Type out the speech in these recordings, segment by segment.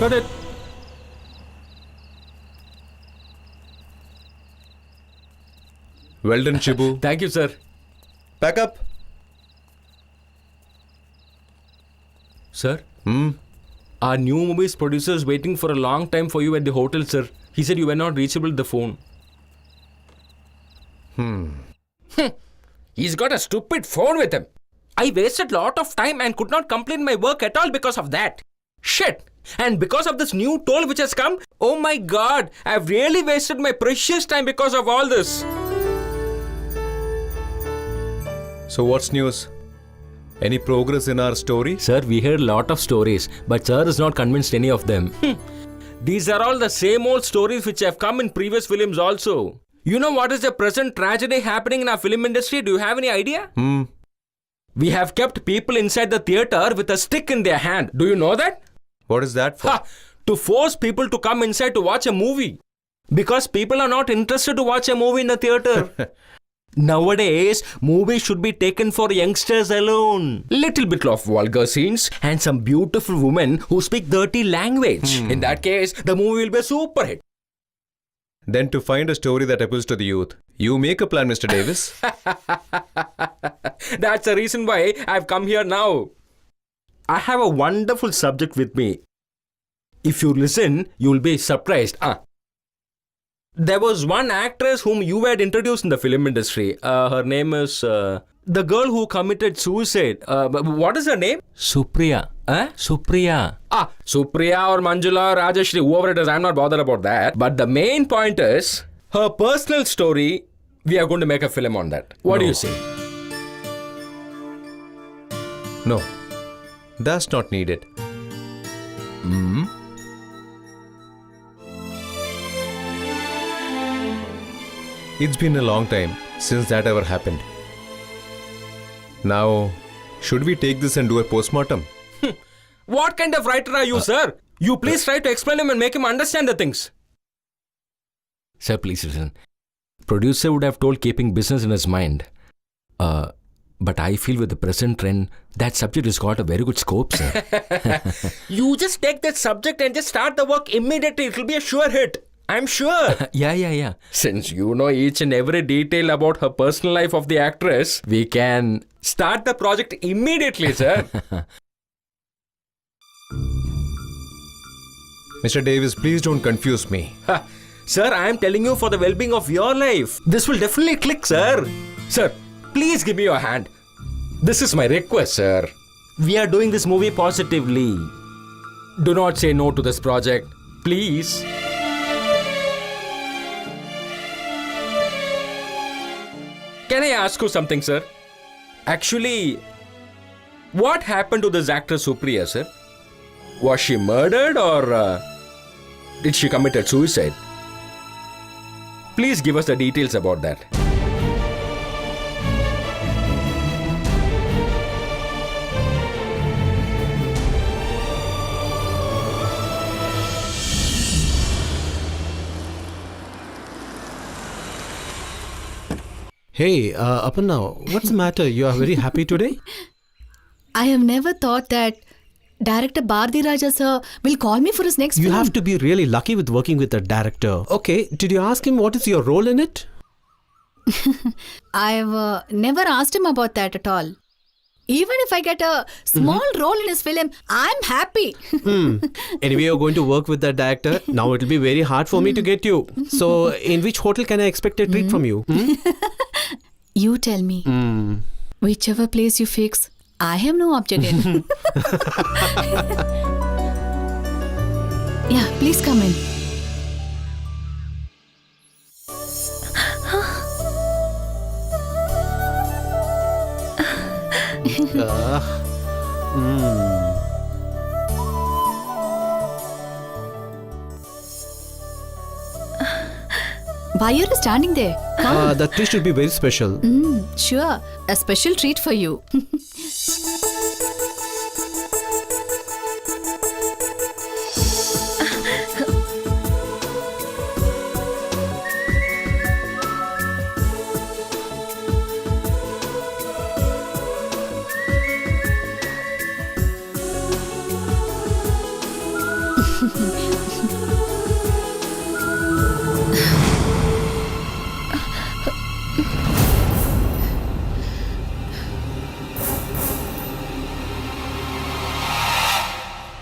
got it. Well done, Shibu. Thank you, sir. Pack up. Sir? Hmm. Our new movie's producer is waiting for a long time for you at the hotel, sir. He said you were not reachable at the phone. He's got a stupid phone with him. I wasted lot of time and could not complete my work at all because of that. Shit! And because of this new toll which has come, oh my god, I've really wasted my precious time because of all this. So what's news? Any progress in our story? Sir, we heard a lot of stories, but sir is not convinced any of them. These are all the same old stories which have come in previous films also. You know what is the present tragedy happening in our film industry? Do you have any idea? We have kept people inside the theatre with a stick in their hand. Do you know that? What is that for? To force people to come inside to watch a movie. Because people are not interested to watch a movie in the theatre. Nowadays, movies should be taken for youngsters alone. Little bit of vulgar scenes and some beautiful women who speak dirty language. In that case, the movie will be a super hit. Then to find a story that appeals to the youth, you make a plan, Mr. Davis. That's the reason why I've come here now. I have a wonderful subject with me. If you listen, you'll be surprised. There was one actress whom you had introduced in the film industry. Her name is... the girl who committed suicide. What is her name? Supriya. Supriya. Supriya or Manjula or Rajashri, whoever it is, I'm not bothered about that. But the main point is, her personal story, we are going to make a film on that. What do you say? No, that's not needed. It's been a long time since that ever happened. Now, should we take this and do a postmortem? What kind of writer are you, sir? You please try to explain him and make him understand the things. Sir, please listen. Producer would have told keeping business in his mind. But I feel with the present trend, that subject has got a very good scope, sir. You just take that subject and just start the work immediately. It will be a sure hit. I'm sure. Yeah. Since you know each and every detail about her personal life of the actress, we can start the project immediately, sir. Mr. Davis, please don't confuse me. Sir, I am telling you for the well-being of your life. This will definitely click, sir. Sir, please give me your hand. This is my request, sir. We are doing this movie positively. Do not say no to this project. Please. Can I ask you something, sir? Actually, what happened to this actress Supriya, sir? Was she murdered or did she commit suicide? Please give us the details about that. Hey, Aparna, what's the matter? You are very happy today? I have never thought that Director Bharati Raja sir will call me for his next You film. have to be really lucky with working with a director. Okay, did you ask him what is your role in it? I've never asked him about that at all. Even if I get a small role in his film, I'm happy. Anyway, you're going to work with that director. Now it will be very hard for me to get you. So, in which hotel can I expect a treat from you? You tell me. Whichever place you fix, I have no objection. Yeah, please come in. Why are you standing there? Come. That treat should be very special. Sure, a special treat for you.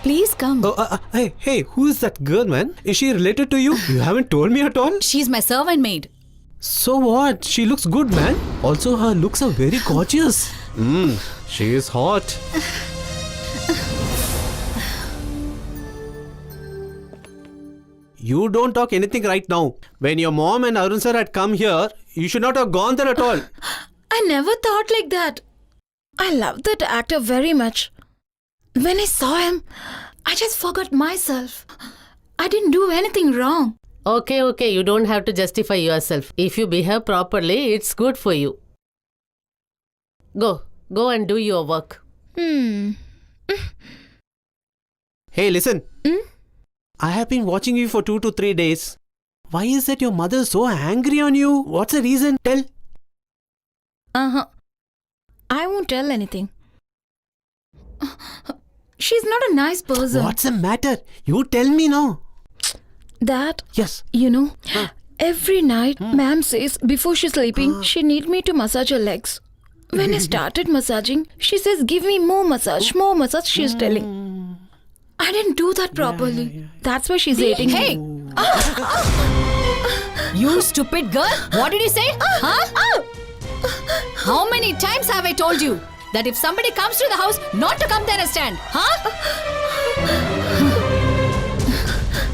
Please come. Hey, who is that girl, man? Is she related to you? You haven't told me at all. She's my servant maid. So what? She looks good, man. Also, her looks are very gorgeous. She is hot. You don't talk anything right now. When your mom and Arun sir had come here, you should not have gone there at all. I never thought like that. I love that actor very much. When I saw him, I just forgot myself. I didn't do anything wrong. Okay, you don't have to justify yourself. If you behave properly, it's good for you. Go and do your work. Hey, listen. I have been watching you for 2 to 3 days. Why is it your mother is so angry on you? What's the reason? Tell. I won't tell anything. She's not a nice person. What's the matter? You tell me now. That, Yes. you know, every night, ma'am says before she's sleeping, she need me to massage her legs. When I started massaging, she says, give me more massage, she's telling. I didn't do that properly. That's why she's hating Hey! me. You stupid girl! What did he say? Huh? How many times have I told you that if somebody comes to the house, not to come there and stand? Huh?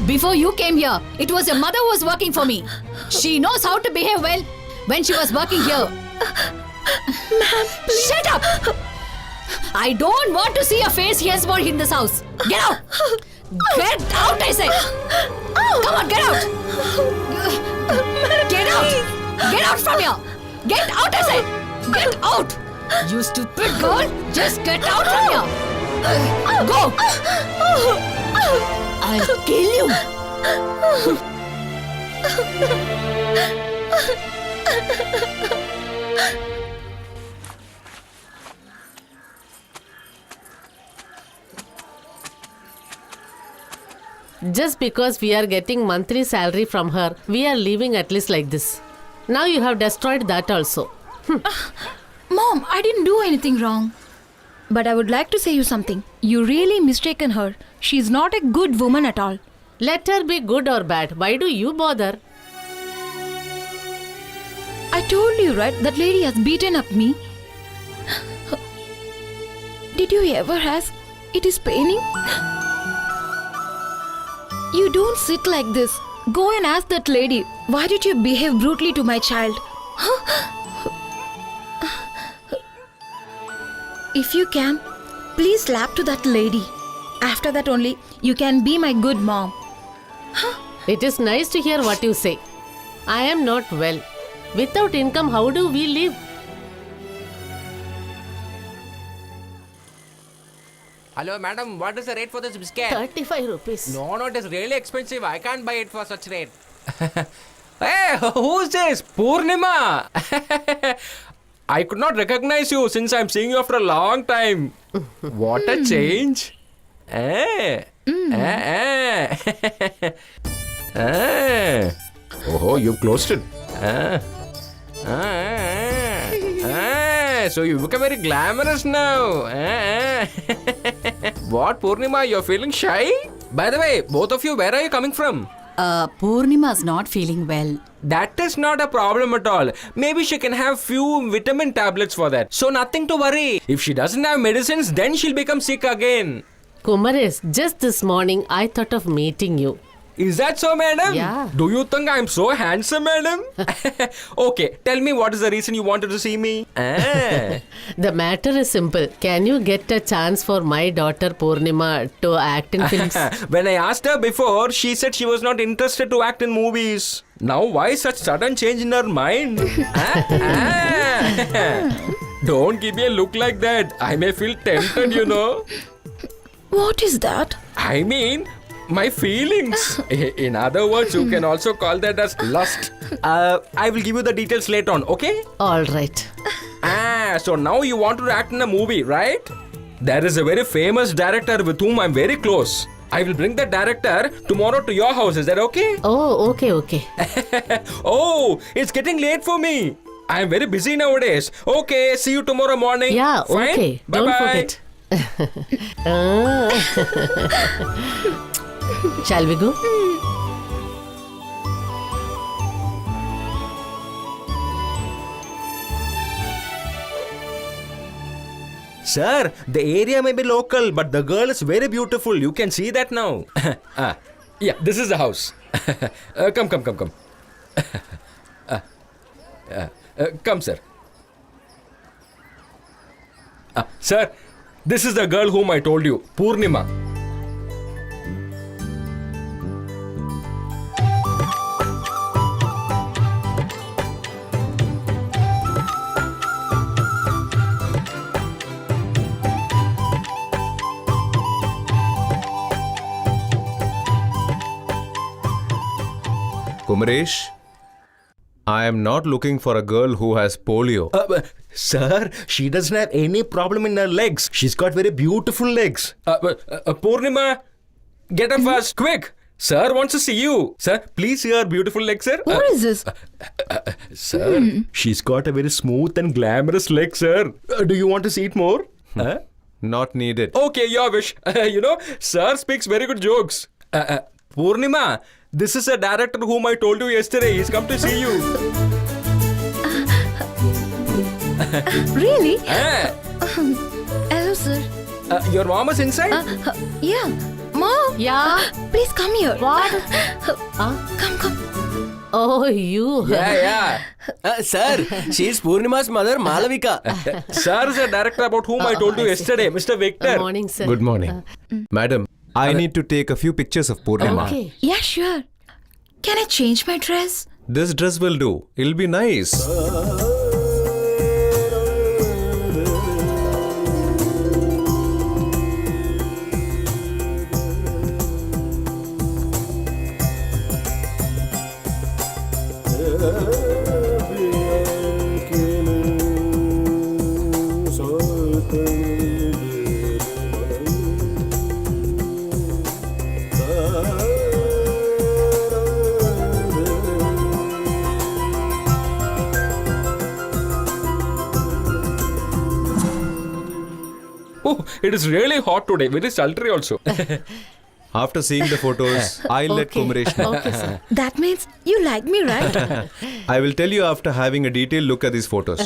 Before you came here, it was your mother who was working for me. She knows how to behave well when she was working here. Ma'am, please. Shut up! I don't want to see your face henceforth in this house. Get out! Get out, I say! Come on, get out! Get out! Get out from here! Get out, I say! Get out! You stupid girl! Just get out from here! Go! I'll kill you! Just because we are getting monthly salary from her, we are living at least like this. Now you have destroyed that also. Mom, I didn't do anything wrong. But I would like to say you something. You really mistaken her. She's not a good woman at all. Let her be good or bad. Why do you bother? I told you, right? That lady has beaten up me. Did you ever ask? It is paining? You don't sit like this. Go and ask that lady. Why did you behave brutally to my child? If you can, please slap to that lady. After that only, you can be my good mom. It is nice to hear what you say. I am not well. Without income, how do we live? Hello, madam. What is the rate for this biscuit? 35 rupees. No, it is really expensive. I can't buy it for such rate. Hey, who's this? Purnima. I could not recognize you since I'm seeing you after a long time. What a change. Oh, you closed it. So you become very glamorous now. What, Purnima, you're feeling shy? By the way, both of you, where are you coming from? Purnima's not feeling well. That is not a problem at all. Maybe she can have few vitamin tablets for that. So nothing to worry. If she doesn't have medicines, then she'll become sick again. Kumaresh, just this morning I thought of meeting you. Is that so, madam? Yeah. Do you think I'm so handsome, madam? Okay, tell me what is the reason you wanted to see me? The matter is simple. Can you get a chance for my daughter Purnima to act in films? When I asked her before, she said she was not interested to act in movies. Now, why such sudden change in her mind? Don't give me a look like that. I may feel tempted, you know. What is that? I mean, my feelings. In other words, you can also call that as lust. I will give you the details later on, okay? All right. So now you want to act in a movie, right? There is a very famous director with whom I'm very close. I will bring the director tomorrow to your house. Is that okay? Oh, okay. Oh, it's getting late for me. I'm very busy nowadays. Okay, see you tomorrow morning. Yeah, Fine? okay. Bye-bye. Don't forget. Shall we go? Sir, the area may be local, but the girl is very beautiful. You can see that now. Yeah, this is the house. Come. Come, sir. Sir, this is the girl whom I told you, Purnima. Kumaresh, I am not looking for a girl who has polio. Sir, she doesn't have any problem in her legs. She's got very beautiful legs. Purnima, get up fast, quick. Sir wants to see you. Sir, please see her beautiful legs, sir. What is this? Sir, she's got a very smooth and glamorous leg, sir. Do you want to see it more? Huh? Not needed. Okay, your wish. Sir speaks very good jokes. Purnima, this is a director whom I told you yesterday. He's come to see you. Really? Ah, Hello, sir. your mom is inside? Yeah. Mom. Yeah. Please come here. What? Come. Oh, you. Yeah. Sir, she is Purnima's mother, Malavika. Sir is a director about whom I told you yesterday, Mr. Victor. Morning, sir. Good morning. Madam, I need to take a few pictures of Purnima. Okay. Yeah, sure. Can I change my dress? This dress will do. It'll be nice. Oh, it is really hot today. Very sultry also. After seeing the photos, I'll let Okay. Kumaresh know. Okay, sir. That means you like me, right? I will tell you after having a detailed look at these photos.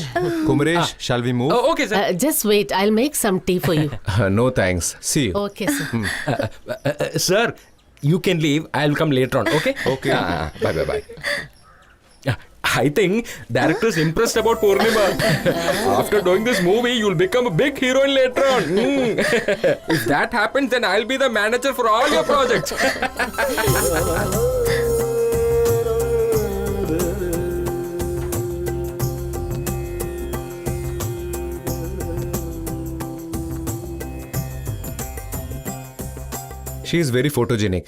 Kumaresh, shall we move? Oh, okay, sir. Just wait. I'll make some tea for you. No thanks. See you. Okay, sir. Sir, you can leave. I'll come later on, okay? Okay. Bye. I think director is impressed about Purnima. After doing this movie, you'll become a big heroine later on. If that happens, then I'll be the manager for all your projects. She is very photogenic.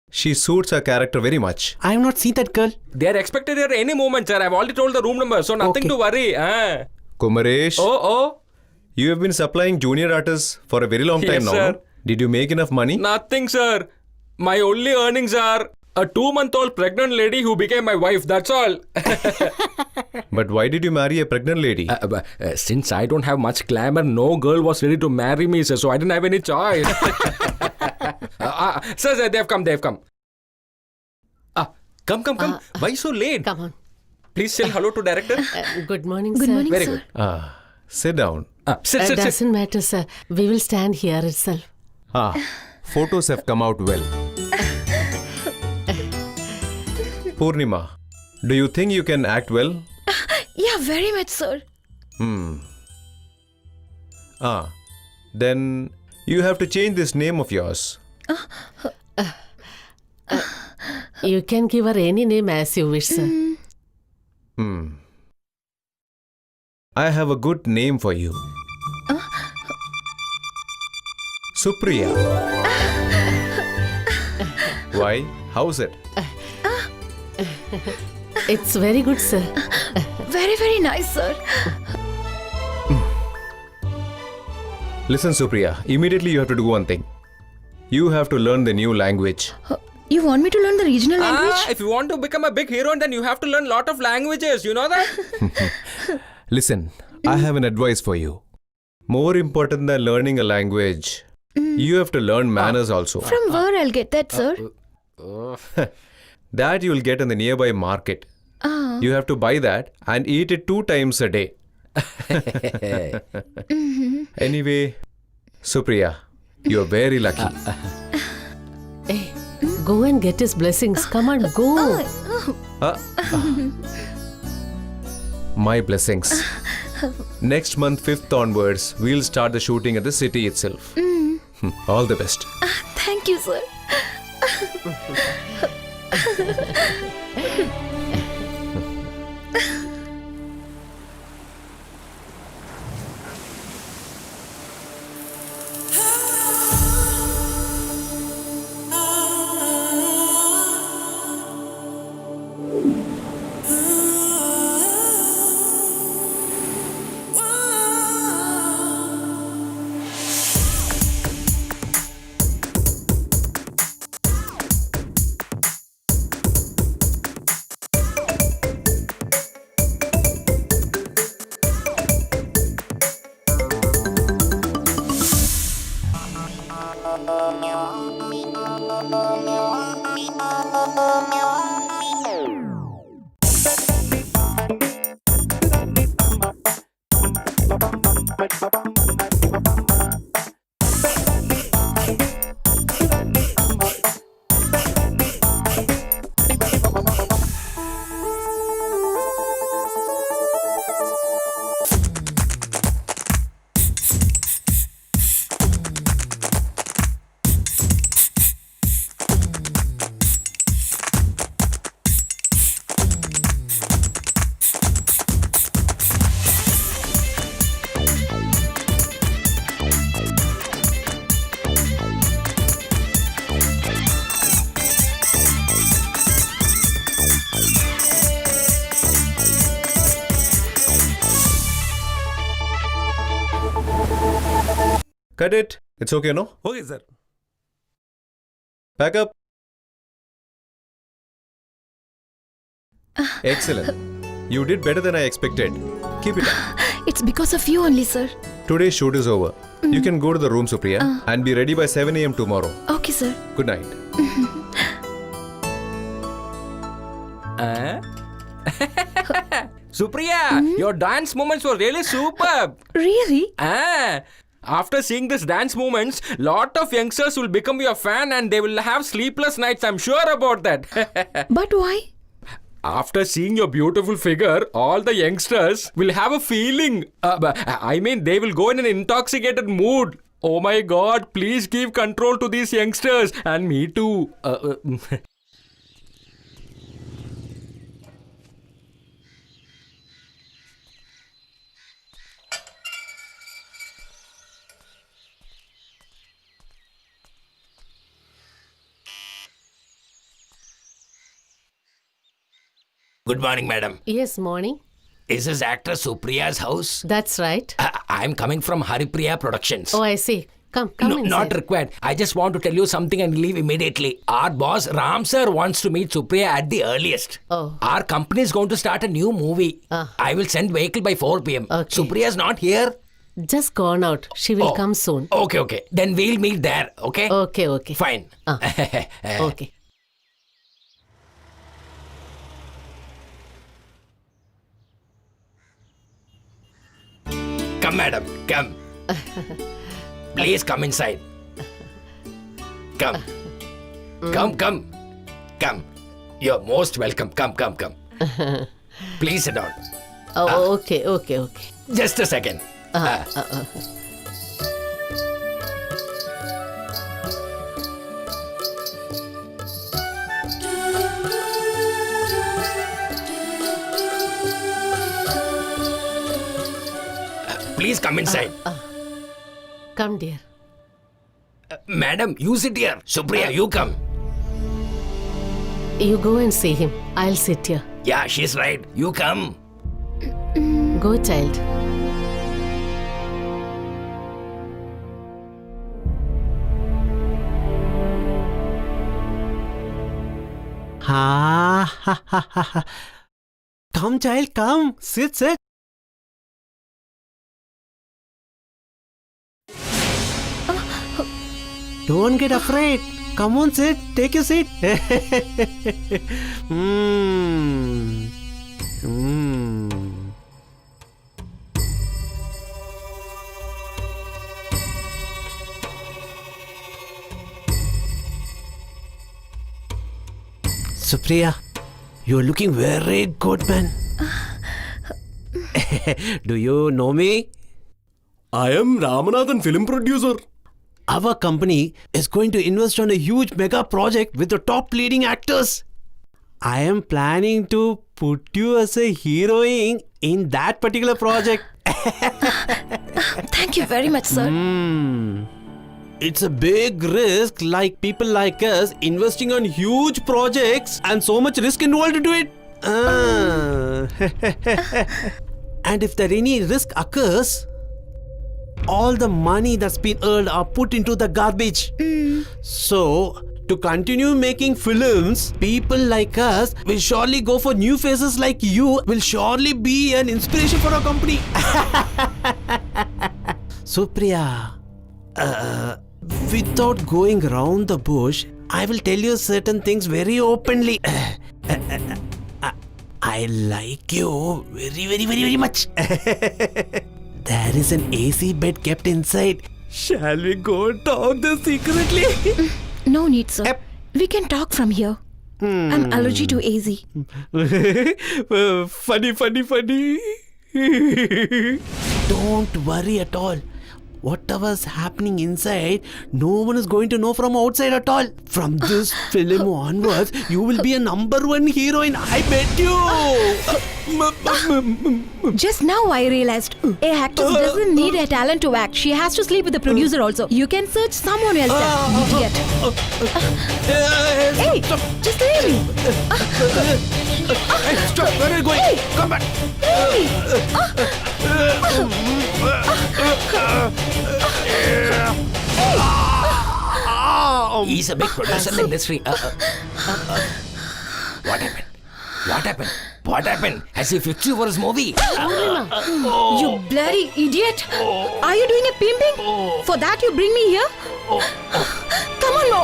She suits her character very much. I have not seen that girl. They are expected here any moment, sir. I've already told the room number, so nothing Okay. to worry. Kumaresh, Oh, you have been supplying junior artists for a very long time Yes, now. sir. No? Did you make enough money? nothing, sir. My only earnings are a 2-month-old pregnant lady who became my wife. That's all. But why did you marry a pregnant lady? Since I don't have much glamour, no girl was ready to marry me, sir, so I didn't have any choice. Sir, they've come. Come. Why so late? Come on. Please say hello to director. Good morning, Good sir. morning, Very sir. good. Sit down. Sit. Doesn't matter, sir. We will stand here itself. Photos have come out well. Purnima, do you think you can act well? Yeah, very much, sir. Then you have to change this name of yours. You can give her any name as you wish, sir. I have a good name for you. Supriya. Why? How's it? It's very good, sir. Very, very nice, sir. Listen, Supriya, immediately you have to do one thing. You have to learn the new language. You want me to learn the regional language? If you want to become a big hero, then you have to learn lot of languages. You know that? Listen, I have an advice for you. More important than learning a language, you have to learn manners also. From where I'll get that, sir? That you'll get in the nearby market. Ah. You have to buy that and eat it 2 times a day. Anyway, Supriya, you're very lucky. Hey, go and get his blessings. Come on, go. My blessings. Next month, 5th onwards, we'll start the shooting at the city itself. All the best. Thank you, sir. Cut it. It's okay, no? Okay, sir. Back up. Excellent. You did better than I expected. Keep it up. It's because of you only, sir. Today's shoot is over. You can go to the room, Supriya, and be ready by 7 a.m. tomorrow. Okay, sir. Good night. Supriya, your dance moments were really superb. Really? After seeing this dance movements, lot of youngsters will become your fan and they will have sleepless nights. I'm sure about that. But why? After seeing your beautiful figure, all the youngsters will have a feeling. I mean, they will go in an intoxicated mood. Oh my God, please give control to these youngsters and me too. Good morning, madam. Yes, morning. Is this actress Supriya's house? That's right. I'm coming from Haripriya Productions. Oh, I see. Come No, inside. not required. I just want to tell you something and leave immediately. Our boss, Ram sir, wants to meet Supriya at the earliest. Oh. Our company is going to start a new movie. I will send vehicle by 4 p.m. Okay. Supriya's not here. Just gone out. She will Oh. come soon. Okay. Then we'll meet there, okay? Okay. Fine. Okay. Come, madam. Come. Please come inside. Come. Come. You're most welcome. Come. Please sit down. Oh, okay. Just a second. Please come inside. Come, dear. Madam, you sit here. Supriya, you come. You go and see him. I'll sit here. Yeah, she's right. You come. Go, child. Ha. Come, child, come. Sit. Don't get afraid. Come on, sit. Take your seat. Supriya, you're looking very good, man. Do you know me? I am Ramanathan, film producer. Our company is going to invest on a huge mega project with the top leading actors. I am planning to put you as a heroine in that particular project. Thank you very much, sir. It's a big risk, like people like us investing on huge projects and so much risk involved into it. And if there any risk occurs, all the money that's been earned are put into the garbage. So, to continue making films, people like us will surely go for new faces like you, will surely be an inspiration for our company. Supriya, without going around the bush, I will tell you certain things very openly. I like you very much. There is an AC bed kept inside. Shall we go talk this secretly? No need, sir. Yep. We can talk from here. I'm allergic to AZ. Funny. Don't worry at all. Whatever's happening inside, no one is going to know from outside at all. From this film onwards, you will be a #1 heroine. I bet you. Just now I realized a actress doesn't need a talent to act. She has to sleep with the producer also. You can search someone else there, idiot. Hey, just leave me. Hey, stop! Where are you going? Hey. Come back! He's a big producer in the industry. What happened? Has he fixed you for his movie? You bloody idiot. Are you doing a pimping? For that you bring me here? Come on, Mo.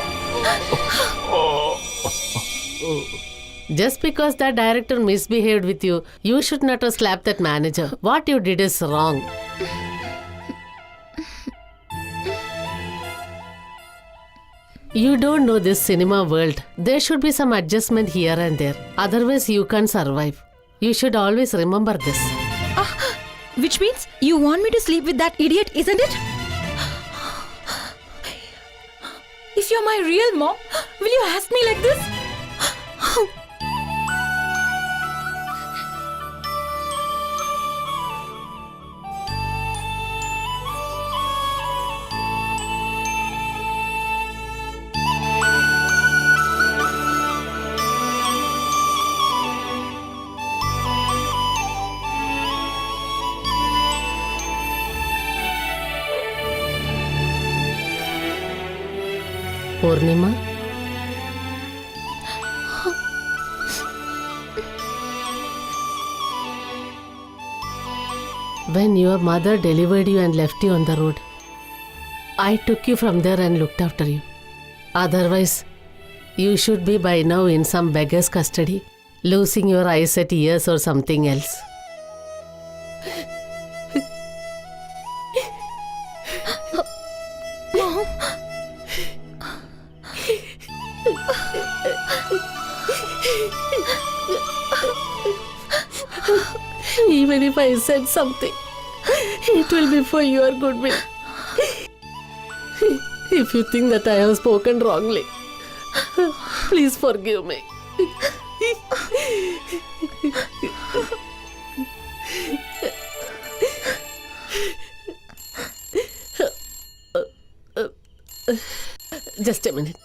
Just because that director misbehaved with you, you should not have slapped that manager. What you did is wrong. You don't know this cinema world. There should be some adjustment here and there. Otherwise, you can't survive. You should always remember this. Which means you want me to sleep with that idiot, isn't it? If you're my real mom, will you ask me like this? Purnima? When your mother delivered you and left you on the road, I took you from there and looked after you. Otherwise, you should be by now in some beggar's custody, losing your eyesight, ears or something else. Even if I said something, it will be for your goodwill. If you think that I have spoken wrongly, please forgive me. Just a minute.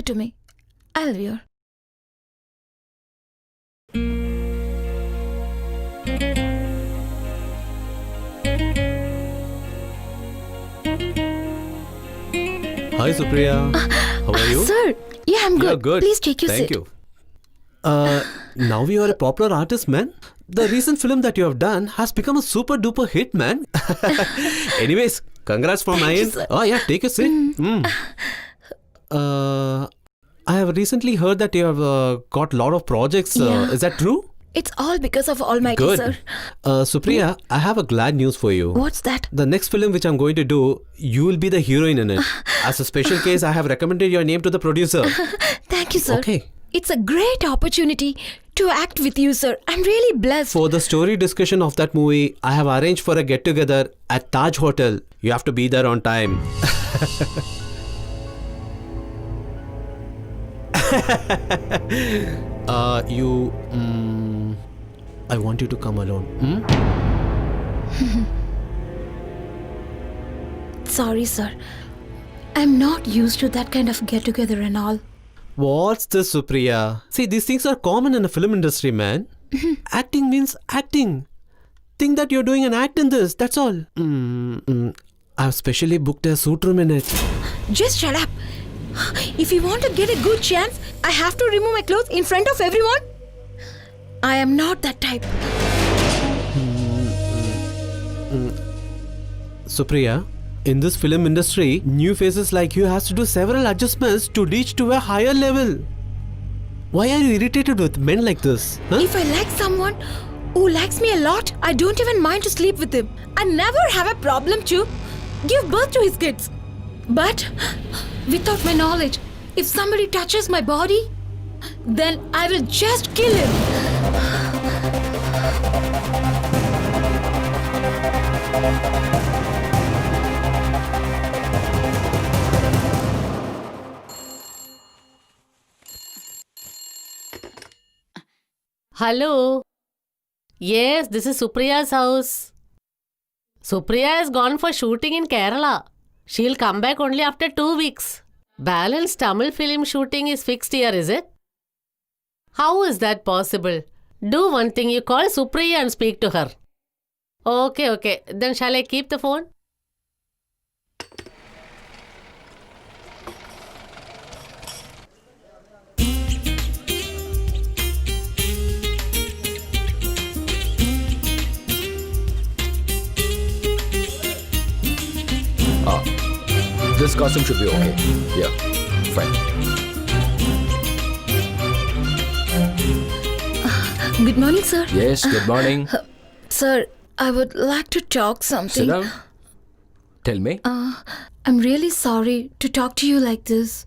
to me. I'll wear. Hi, Supriya. How are you? Sir, yeah, I'm good. You're good. Please take your Thank seat. you. Now you are a popular artist, man. The recent film that you have done has become a super duper hit, man. Anyways, congrats from my you, end. sir. Oh yeah, take a seat. I have recently heard that you have got a lot of projects. Yeah. Is that true? It's all because of Almighty, Good. sir. Supriya, I have a glad news for you. What's that? The next film which I'm going to do, you will be the heroine in it. As a special case, I have recommended your name to the producer. Thank you, sir. Okay. It's a great opportunity to act with you, sir. I'm really blessed. For the story discussion of that movie, I have arranged for a get together at Taj Hotel. You have to be there on time. I want you to come alone. Sorry, sir. I'm not used to that kind of get together and all. What's this, Supriya? See, these things are common in the film industry, man. Acting means acting. Think that you're doing an act in this, that's all. I've specially booked a suit room in it. Just shut up. If you want to get a good chance, I have to remove my clothes in front of everyone. I am not that type. Supriya, in this film industry, new faces like you has to do several adjustments to reach to a higher level. Why are you irritated with men like this? Huh? If I like someone who likes me a lot, I don't even mind to sleep with him. I never have a problem to give birth to his kids. But without my knowledge, if somebody touches my body, then I will just kill him. Hello. Yes, this is Supriya's house. Supriya has gone for shooting in Kerala. She'll come back only after 2 weeks. Balance Tamil film shooting is fixed here, is it? How is that possible? Do one thing, you call Supriya and speak to her. Okay. Then shall I keep the phone? This costume should be okay. Yeah, fine. Good morning, sir. Yes, good morning. Sir, I would like to talk Sit something. down. Tell me. I'm really sorry to talk to you like this.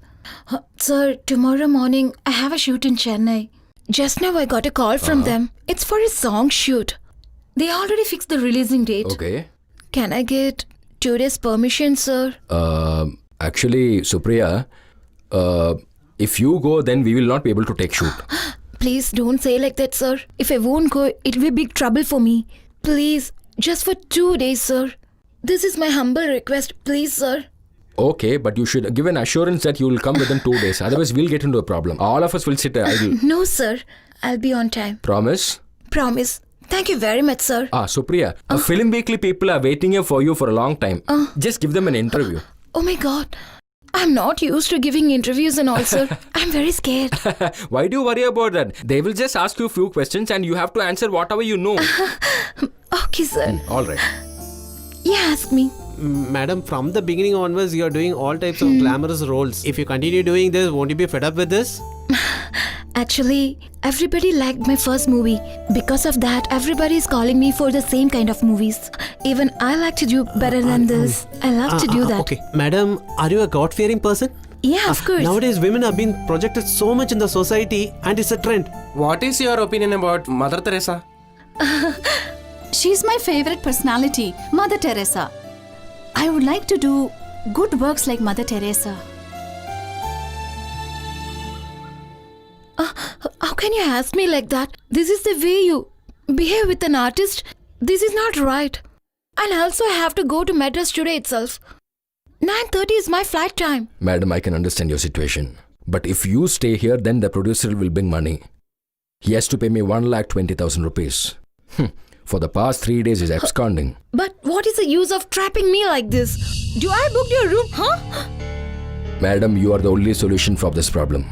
Sir, tomorrow morning I have a shoot in Chennai. Just now I got a call from them. It's for a song shoot. They already fixed the releasing date. Okay. Can I get 2 days permission, sir? Actually, Supriya, if you go, then we will not be able to take shoot. Please don't say like that, sir. If I won't go, it'll be big trouble for me. Please, just for 2 days, sir. This is my humble request, please, sir. Okay, but you should give an assurance that you will come within 2 days. Otherwise, we'll get into a problem. All of us will sit idle. No, sir. I'll be on time. Promise? Promise. Thank you very much, sir. Supriya, Film Weekly people are waiting here for you for a long time. Just give them an interview. Oh my god. I'm not used to giving interviews and all, sir. I'm very scared. Why do you worry about that? They will just ask you a few questions and you have to answer whatever you know. Okay, sir. All right. Yeah, ask me. Madam, from the beginning onwards, you are doing all types of glamorous roles. If you continue doing this, won't you be fed up with this? Actually, everybody liked my first movie. Because of that, everybody is calling me for the same kind of movies. Even I like to do better than this. I love to do that. Okay. Madam, are you a God-fearing person? Yeah, of course. Nowadays, women are being projected so much in the society and it's a trend. What is your opinion about Mother Teresa? She's my favorite personality, Mother Teresa. I would like to do good works like Mother Teresa. How can you ask me like that? This is the way you behave with an artist. This is not right. And also I have to go to Madras today itself. 9:30 is my flight time. Madam, I can understand your situation. But if you stay here, then the producer will bring money. He has to pay me 1,20,000 rupees. For the past 3 days, he's absconding. But what is the use of trapping me like this? Do I book your room, huh? Madam, you are the only solution for this problem.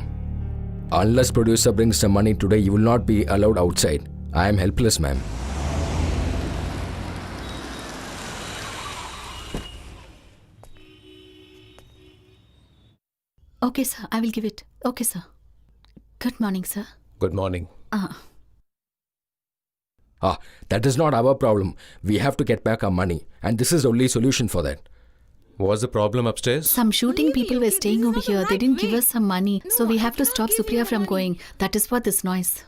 Unless producer brings some money today, you will not be allowed outside. I am helpless, ma'am. Okay, sir. I will give it. Okay, sir. Good morning, sir. Good morning. That is not our problem. We have to get back our money. And this is the only solution for that. What's the problem upstairs? Some shooting people were staying over here. They didn't give us some money. So we have to stop Supriya from going. That is what this noise.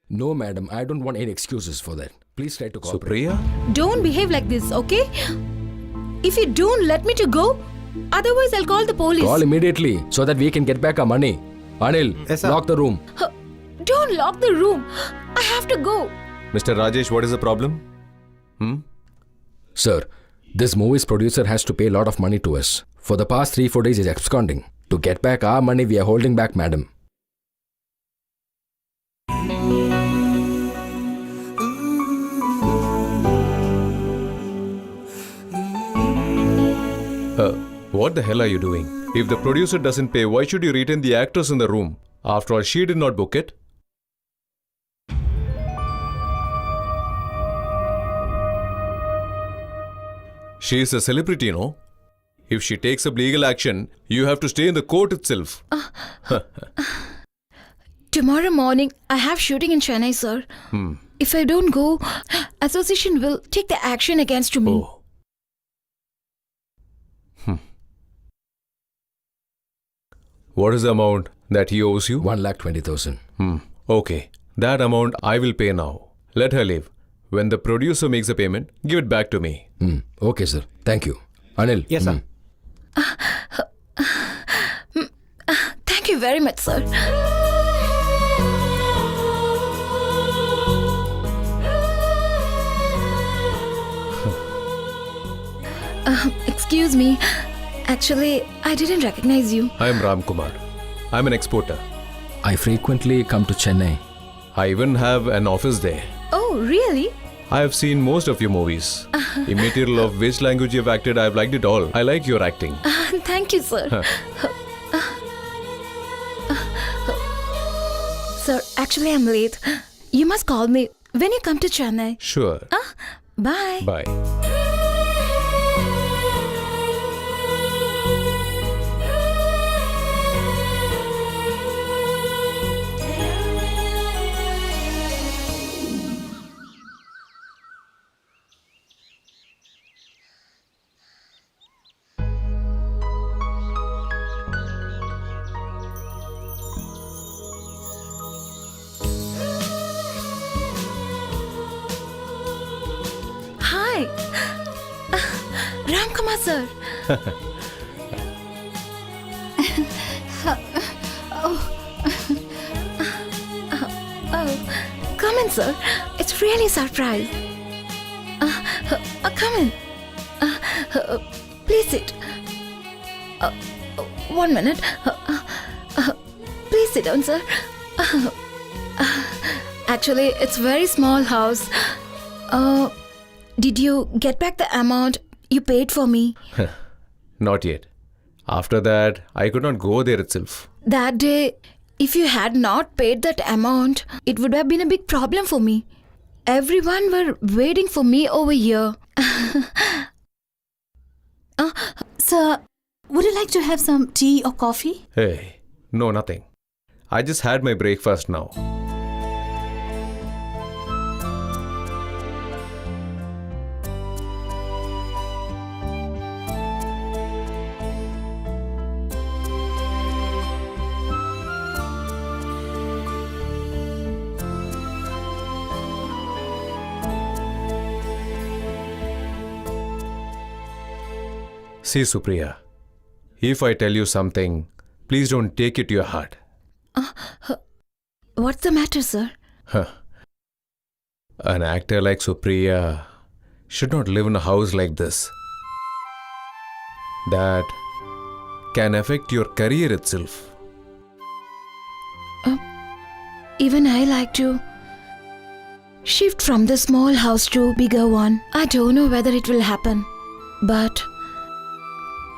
No, madam. I don't want any excuses for that. Please try to cooperate. Supriya? Don't behave like this, okay? If you don't let me to go, otherwise I'll call the police. Call immediately so that we can get back our money. Anil, Yes, sir. lock the room. Don't lock the room. I have to go. Mr. Rajesh, what is the problem? Sir, this movie's producer has to pay a lot of money to us. For the past 3-4 days, he's absconding. To get back our money, we are holding back, madam. What the hell are you doing? If the producer doesn't pay, why should you retain the actress in the room? After all, she did not book it. She is a celebrity, no? If she takes up legal action, you have to stay in the court itself. Tomorrow morning, I have shooting in Chennai, sir. If I don't go, association will take the action against me. Oh. What is the amount that he owes you? 1,20,000. Okay, that amount I will pay now. Let her leave. When the producer makes the payment, give it back to me. Okay, sir. Thank you. Anil. Yes, sir. Thank you very much, sir. Excuse me. Actually, I didn't recognize you. I am Ram Kumar. I am an exporter. I frequently come to Chennai. I even have an office there. Oh, really? I have seen most of your movies. Immaterial of which language you have acted, I have liked it all. I like your acting. Thank you, sir. Sir, actually, I'm late. You must call me when you come to Chennai. Sure. Bye. Bye. Hi. Ram Kumar, sir. Come in, sir. It's really a surprise. Come in. Please sit. 1 minute. Please sit down, sir. Actually, it's very small house. Did you get back the amount you paid for me? Not yet. After that, I could not go there itself. That day, if you had not paid that amount, it would have been a big problem for me. Everyone were waiting for me over here. Sir, would you like to have some tea or coffee? Hey, no, nothing. I just had my breakfast now. See, Supriya, if I tell you something, please don't take it to your heart. What's the matter, sir? An actor like Supriya should not live in a house like this. That can affect your career itself. Even I like to shift from the small house to bigger one. I don't know whether it will happen, but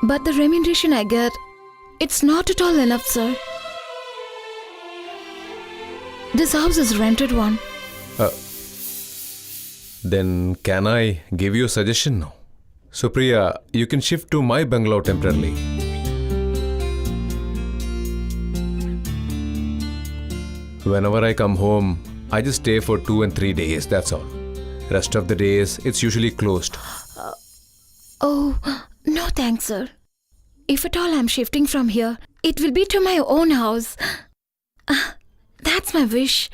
the remuneration I get, it's not at all enough, sir. This house is rented one. Then can I give you a suggestion now? Supriya, you can shift to my bungalow temporarily. Whenever I come home, I just stay for 2 and 3 days, that's all. Rest of the days, it's usually closed. Oh, no thanks, sir. If at all I'm shifting from here, it will be to my own house. That's my wish.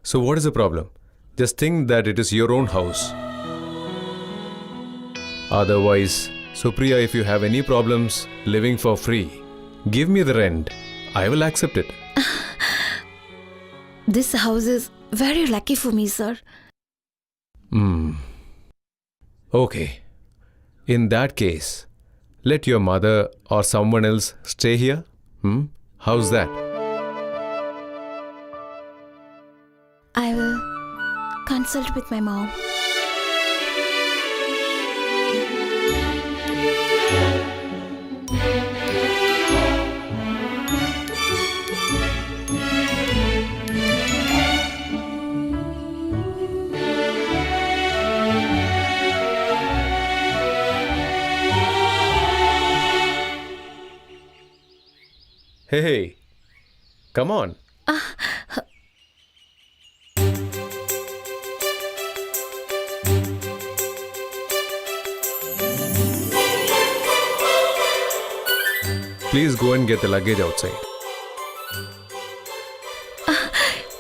So what is the problem? Just think that it is your own house. Otherwise, Supriya, if you have any problems living for free, give me the rent. I will accept it. This house is very lucky for me, sir. Okay. In that case, let your mother or someone else stay here. How's that? I will consult with my mom. Hey, come on. Please go and get the luggage outside.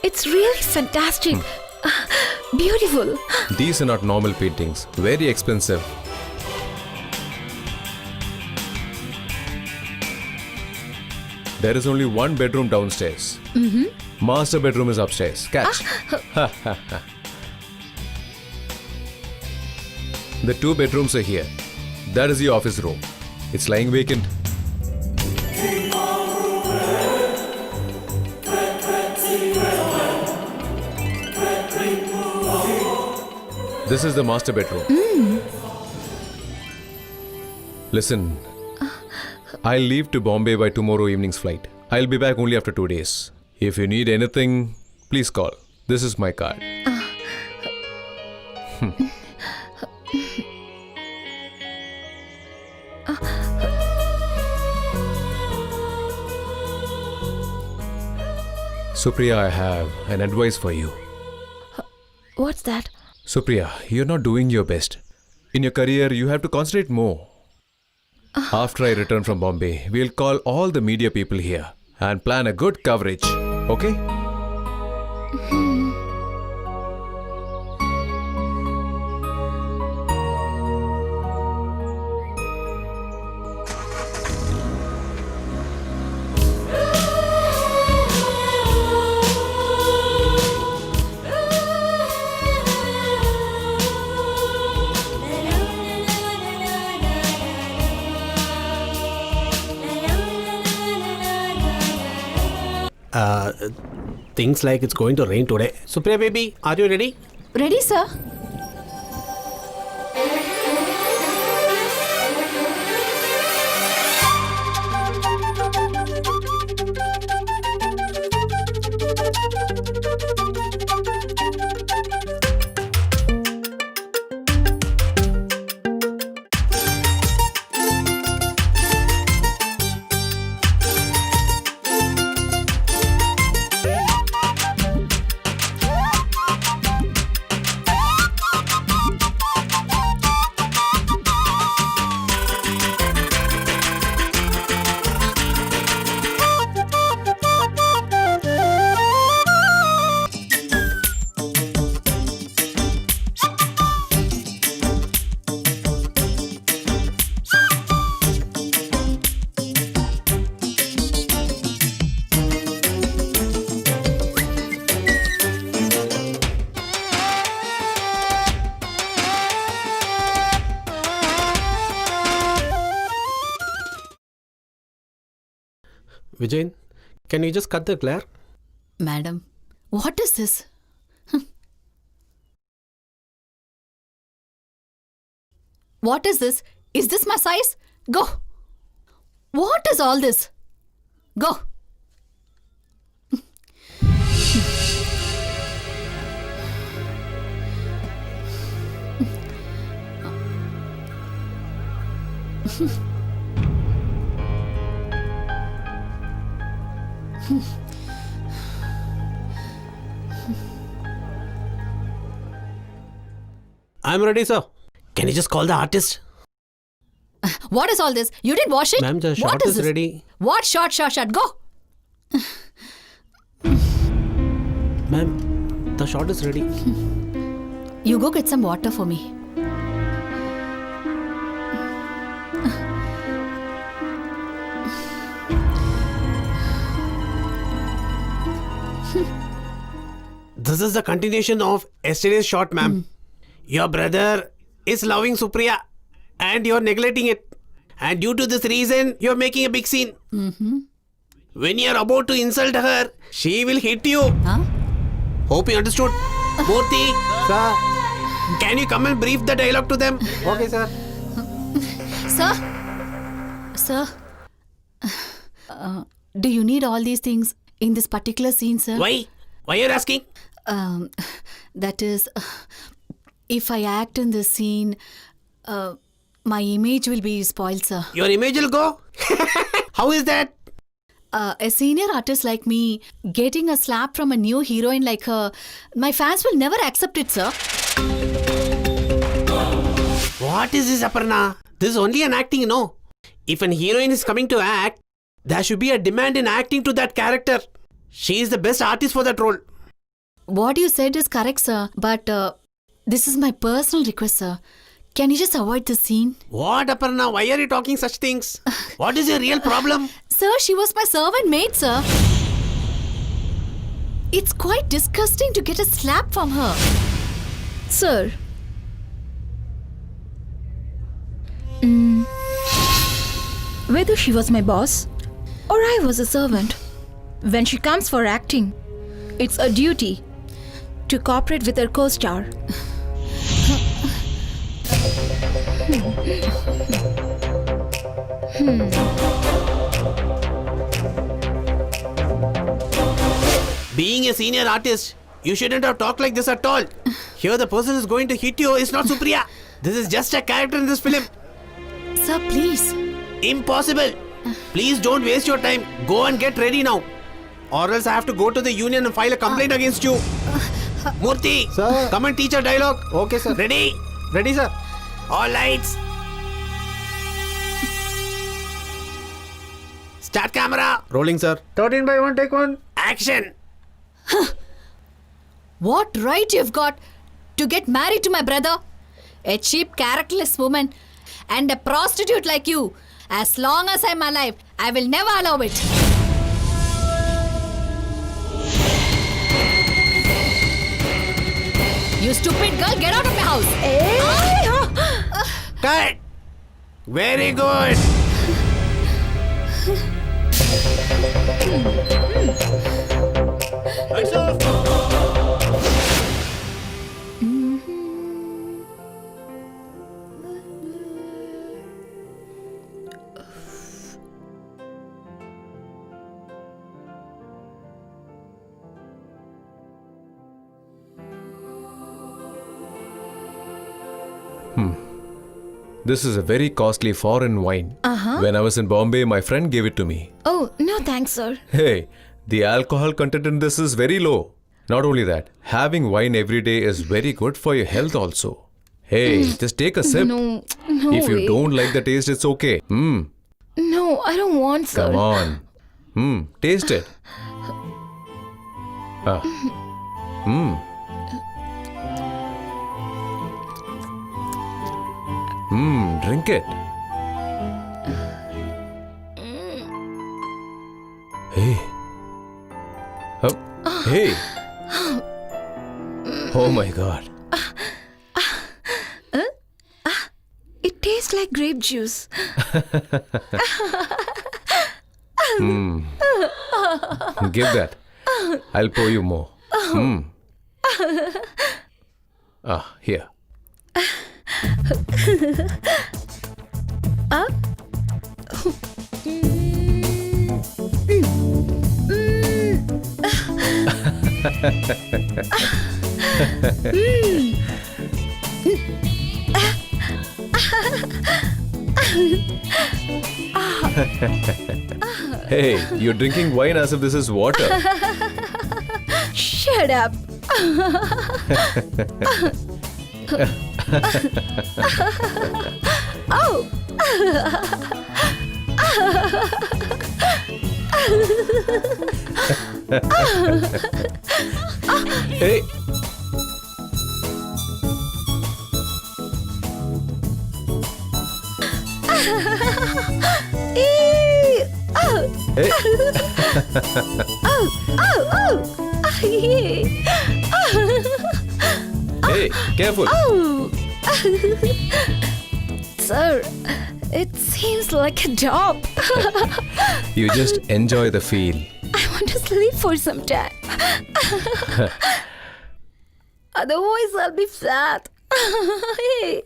It's really fantastic. Beautiful. These are not normal paintings. Very expensive. There is only one bedroom downstairs. Master bedroom is upstairs. Catch. The 2 bedrooms are here. That is the office room. It's lying vacant. This is the master bedroom. Listen, I'll leave to Bombay by tomorrow evening's flight. I'll be back only after 2 days. If you need anything, please call. This is my card. Supriya, I have an advice for you. What's that? Supriya, you're not doing your best. In your career, you have to concentrate more. After I return from Bombay, we'll call all the media people here and plan a good coverage. Okay? Things like it's going to rain today. Supriya baby, are you ready? Ready, sir? Vijayan, Can you just cut the glare? Madam, what is this? What is this? Is this my size? Go. What is all this? Go. I'm ready, sir. Can you just call the artist? What is all this? You didn't wash it? Ma'am, the What shot is this? ready. What shot? Go. Ma'am, the shot is ready. You go get some water for me. This is the continuation of yesterday's shot, ma'am. Your brother is loving Supriya and you're neglecting it. And due to this reason, you're making a big scene. When you're about to insult her, she will hit you. Huh? Hope you understood. Murthy, sir, can you come and brief the dialogue to them? Okay, sir. Sir, do you need all these things in this particular scene, sir? Why? Why are you asking? That is, if I act in this scene, my image will be spoiled, sir. Your image will go? How is that? A senior artist like me getting a slap from a new heroine like her, my fans will never accept it, sir. What is this, Aparna? This is only an acting, you know. If an heroine is coming to act, there should be a demand in acting to that character. She is the best artist for that role. What you said is correct, sir, but this is my personal request, sir. Can you just avoid the scene? What, Aparna? Why are you talking such things? What is your real problem? Sir, she was my servant maid, sir. It's quite disgusting to get a slap from her. Sir. Whether she was my boss or I was a servant, when she comes for acting, it's a duty to cooperate with her co-star. Being a senior artist, you shouldn't have talked like this at all. Here the person who's going to hit you is not Supriya. This is just a character in this film. Sir, please. Impossible. Please don't waste your time. Go and get ready now. Or else I have to go to the union and file a complaint against you. Murthy, Sir. come and teach a dialogue. Okay, sir. Ready? Ready, sir. All lights. Start camera. Rolling, sir. 13 by 1, take 1. Action. What right you've got to get married to my brother? A cheap, characterless woman and a prostitute like you. As long as I'm alive, I will never allow it. You stupid girl, get out of my house. Cut. Very good. Lights off. This is a very costly foreign wine. When I was in Bombay, my friend gave it to me. Oh, no thanks, sir. Hey, the alcohol content in this is very low. Not only that, having wine every day is very good for your health also. Hey, just take a sip. No If you way. don't like the taste, it's okay. No, I don't want, sir. Come on. Taste it. Drink it. Hey. Hey. Oh my God. It tastes like grape juice. Give that. I'll pour you more. Here. Hey, you're drinking wine as if this is water. Shut up. Oh. Hey. Ew. Oh. Hey. Hey, careful. Oh. Sir, it seems like a job. You just enjoy the feel. I want to sleep for some time. Otherwise, I'll be flat. Hey.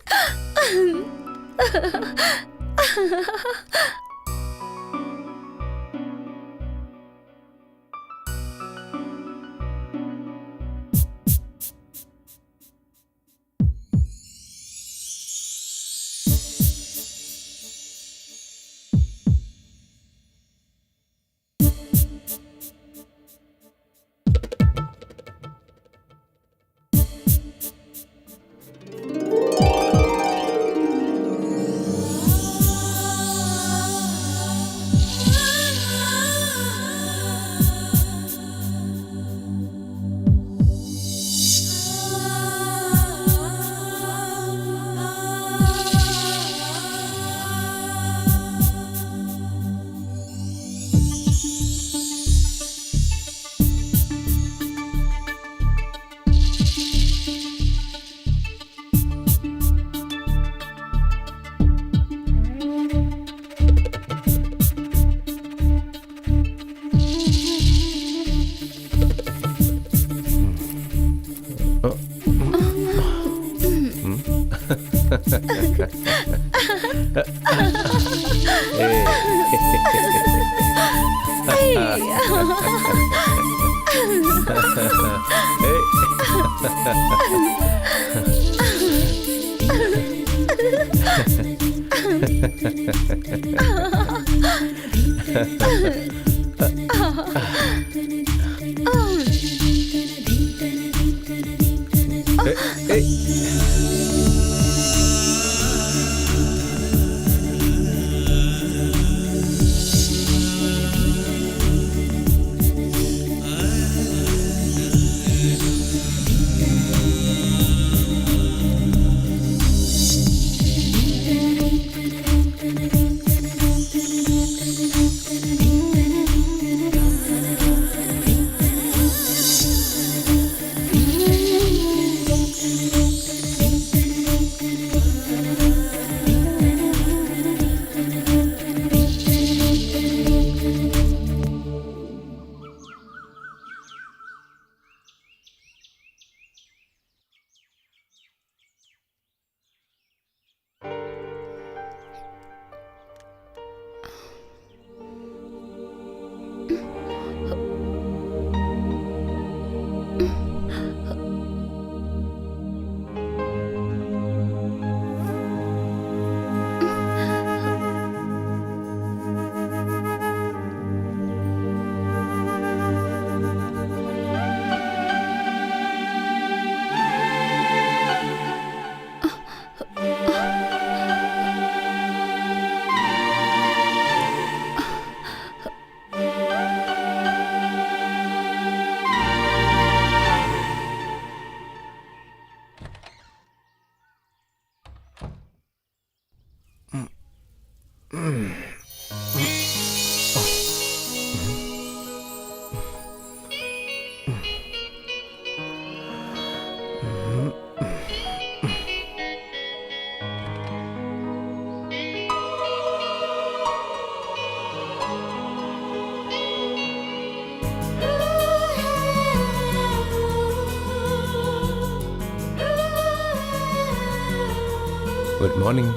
Good morning.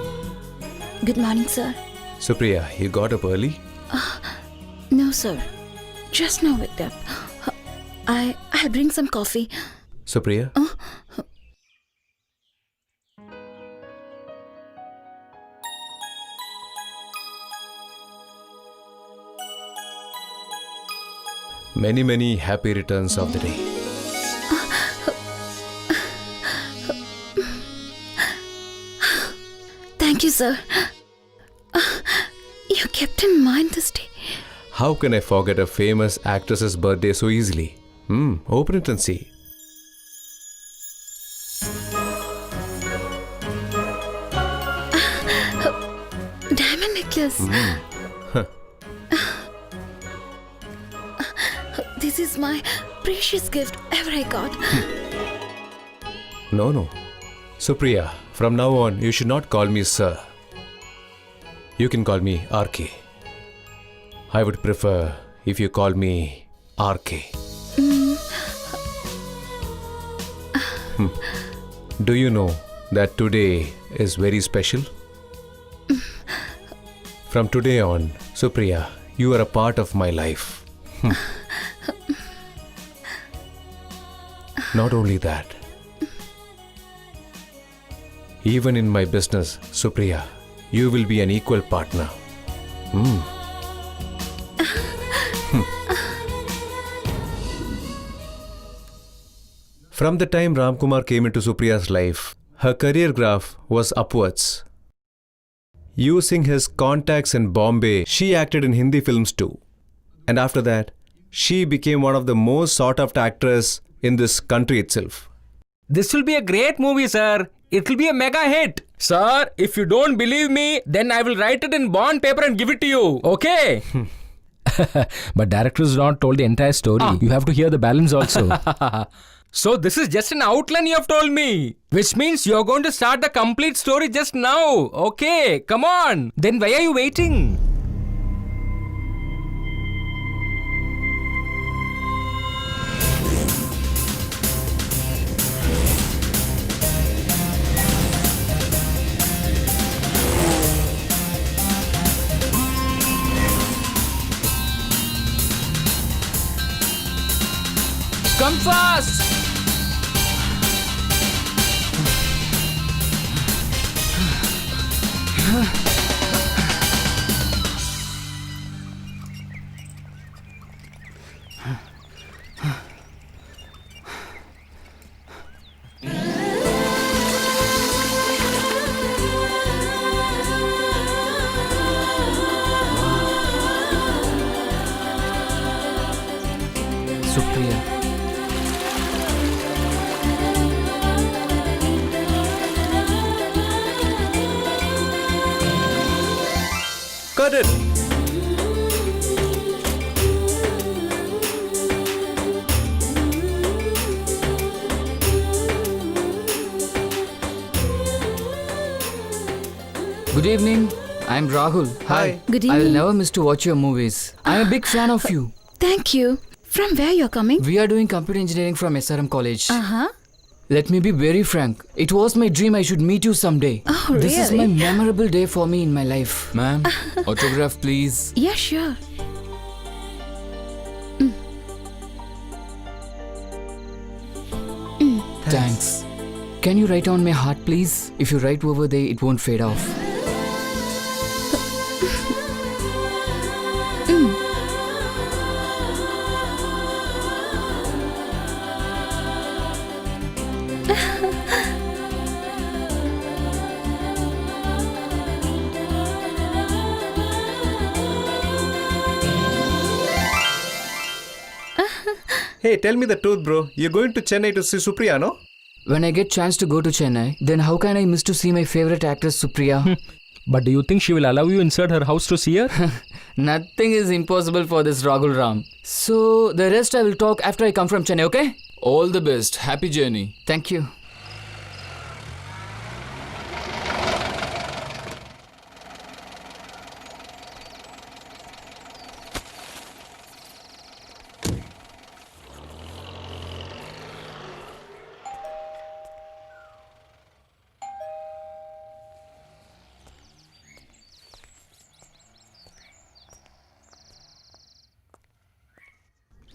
Good morning, sir. Supriya, you got up early? No, sir. Just now waked up. I'll bring some coffee. Supriya? Many happy returns of the day. Thank you, sir. You kept in mind this day. How can I forget a famous actress's birthday so easily? Open it and see. Diamond necklace. This is my precious gift ever I got. No. Supriya, from now on, you should not call me sir. You can call me RK. I would prefer if you call me RK. Do you know that today is very special? From today on, Supriya, you are a part of my life. Not only that, even in my business, Supriya, you will be an equal partner. From the time Ramkumar came into Supriya's life, her career graph was upwards. Using his contacts in Bombay, she acted in Hindi films too. And after that, she became one of the most sought-after actresses in this country itself. This will be a great movie, sir. It will be a mega hit. Sir, if you don't believe me, then I will write it in bond paper and give it to you. Okay? But director has not told the entire story. You have to hear the balance also. So this is just an outline you have told me. Which means you're going to start the complete story just now. Okay, come on. Then why are you waiting? Come fast! Supriya. Cut it! Good evening. I'm Rahul. Hi. Good I will evening. never miss to watch your movies. I'm a big fan of you. Thank you. From where you're coming? We are doing computer engineering from SRM College. Uh-huh. Let me be very frank. It was my dream I should meet you someday. Oh, This is my really? memorable day for me in my life. Ma'am, autograph please. Yeah, sure. Thanks. Can you write on my heart please? If you write over there, it won't fade off. Hey, tell me the truth, bro. You're going to Chennai to see Supriya, no? When I get chance to go to Chennai, then how can I miss to see my favorite actress Supriya? But do you think she will allow you inside her house to see her? Nothing is impossible for this Rahul Ram. So the rest I will talk after I come from Chennai, okay? All the best. Happy journey. Thank you.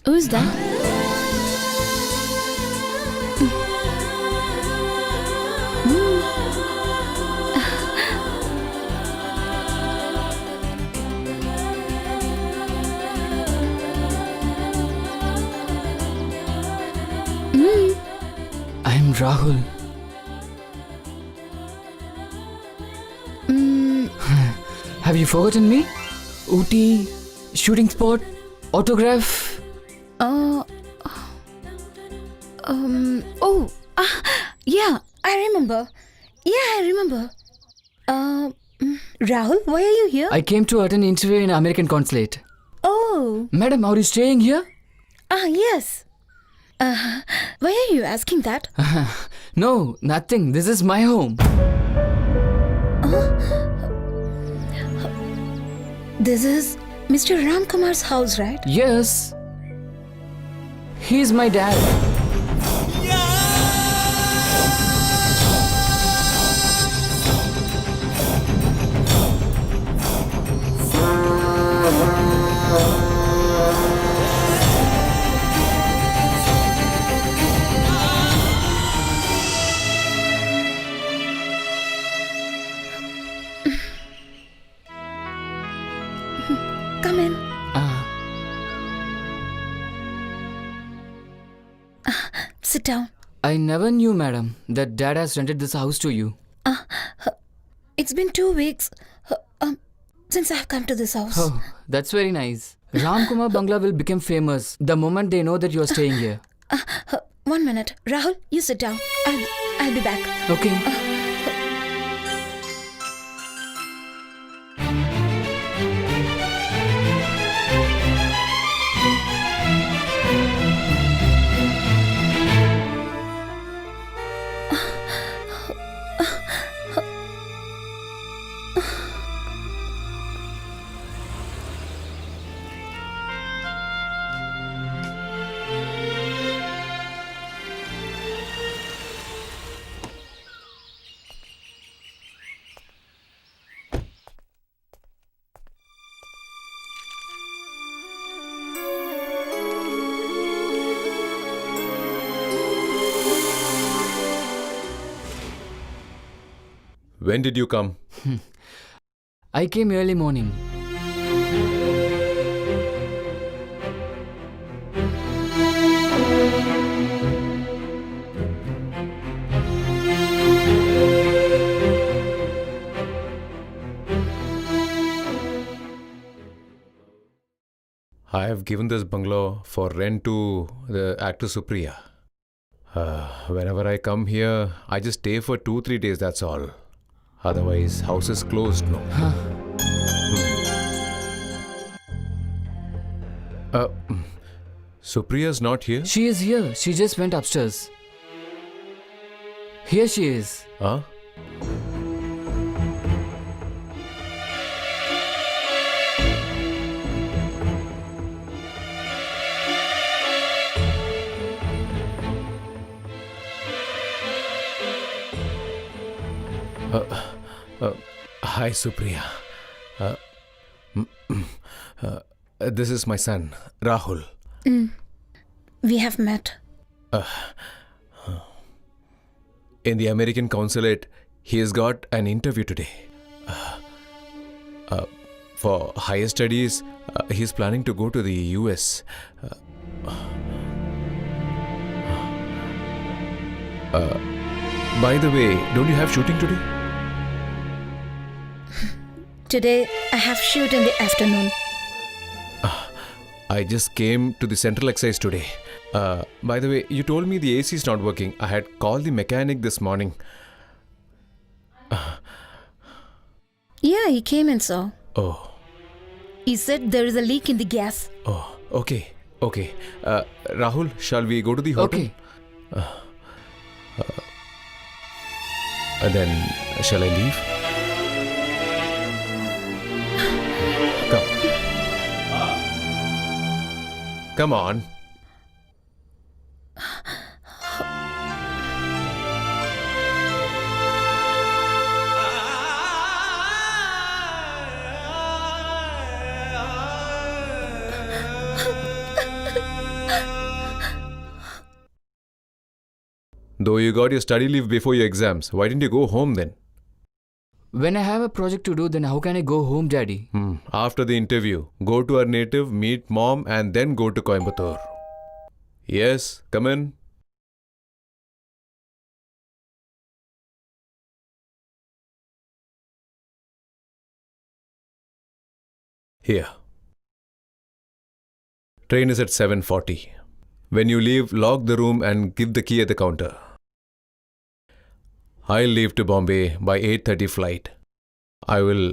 Who's that? I'm Rahul. Have you forgotten me? Ooty, shooting spot, autograph. Oh, yeah, I remember. Rahul, why are you here? I came to attend interview in American consulate. Oh, Madam, are you staying here? yes. Why are you asking that? No, nothing. This is my home. This is Mr. Ramkumar's house, right? Yes. He's my dad. Come in. Sit down. I never knew, madam, that dad has rented this house to you. It's been 2 weeks since I've come to this house. Oh, that's very nice. Ramkumar Bangla will become famous the moment they know that you are staying here. 1 minute. Rahul, you sit down. I'll be back. Okay. When did you come? I came early morning. I have given this bungalow for rent to the actor Supriya. Whenever I come here, I just stay for 2-3 days, that's all. Otherwise, house is closed, no. Supriya's not here? She is here. She just went upstairs. Here she is. Huh? Hi, Supriya. This is my son, Rahul. We have met. In the American consulate, he has got an interview today. For higher studies, he's planning to go to the US. By the way, don't you have shooting today? Today, I have shoot in the afternoon. I just came to the central excise today. By the way, you told me the AC is not working. I had called the mechanic this morning. Yeah, he came and saw. Oh, He said there is a leak in the gas. oh, okay, okay. Rahul, shall we go to the hotel? Okay. Then, shall I leave? Come. Come on. Though you got your study leave before your exams, why didn't you go home then? When I have a project to do, then how can I go home, Daddy? After the interview, go to our native, meet mom, and then go to Coimbatore. Yes, come in. Here. Train is at 7:40. When you leave, lock the room and give the key at the counter. I'll leave to Bombay by 8:30 flight. I will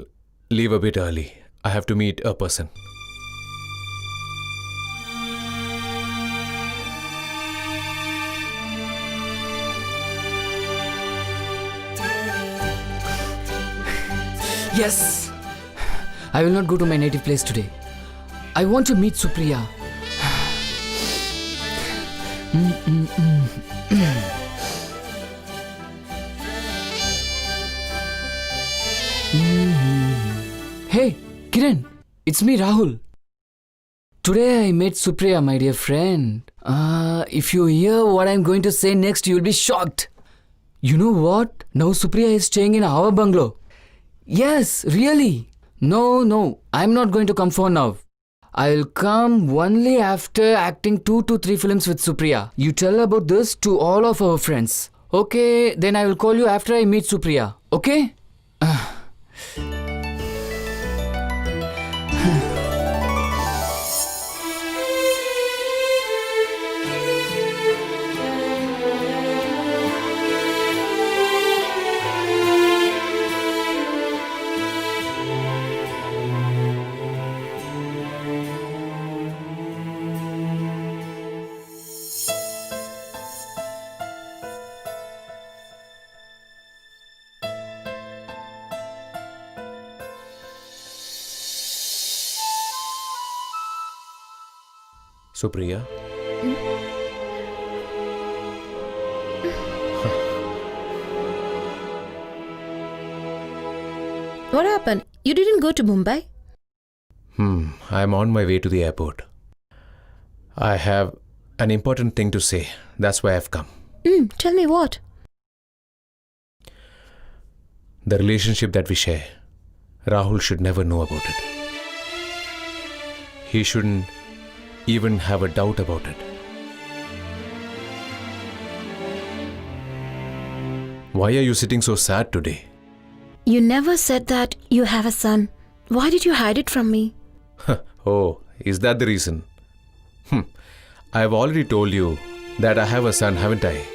leave a bit early. I have to meet a person. Yes! I will not go to my native place today. I want to meet Supriya. Hey, Kiran, it's me, Rahul. Today I met Supriya, my dear friend. If you hear what I'm going to say next, you'll be shocked. You know what? Now Supriya is staying in our bungalow. Yes, really. No, I'm not going to come for now. I'll come only after acting 2 to 3 films with Supriya. You tell about this to all of our friends. Okay, then I will call you after I meet Supriya. Okay? Supriya? What happened? You didn't go to Mumbai? I'm on my way to the airport. I have an important thing to say. That's why I've come. Tell me what? The relationship that we share, Rahul should never know about it. He shouldn't even have a doubt about it. Why are you sitting so sad today? You never said that you have a son. Why did you hide it from me? Oh, is that the reason? I've already told you that I have a son, haven't I?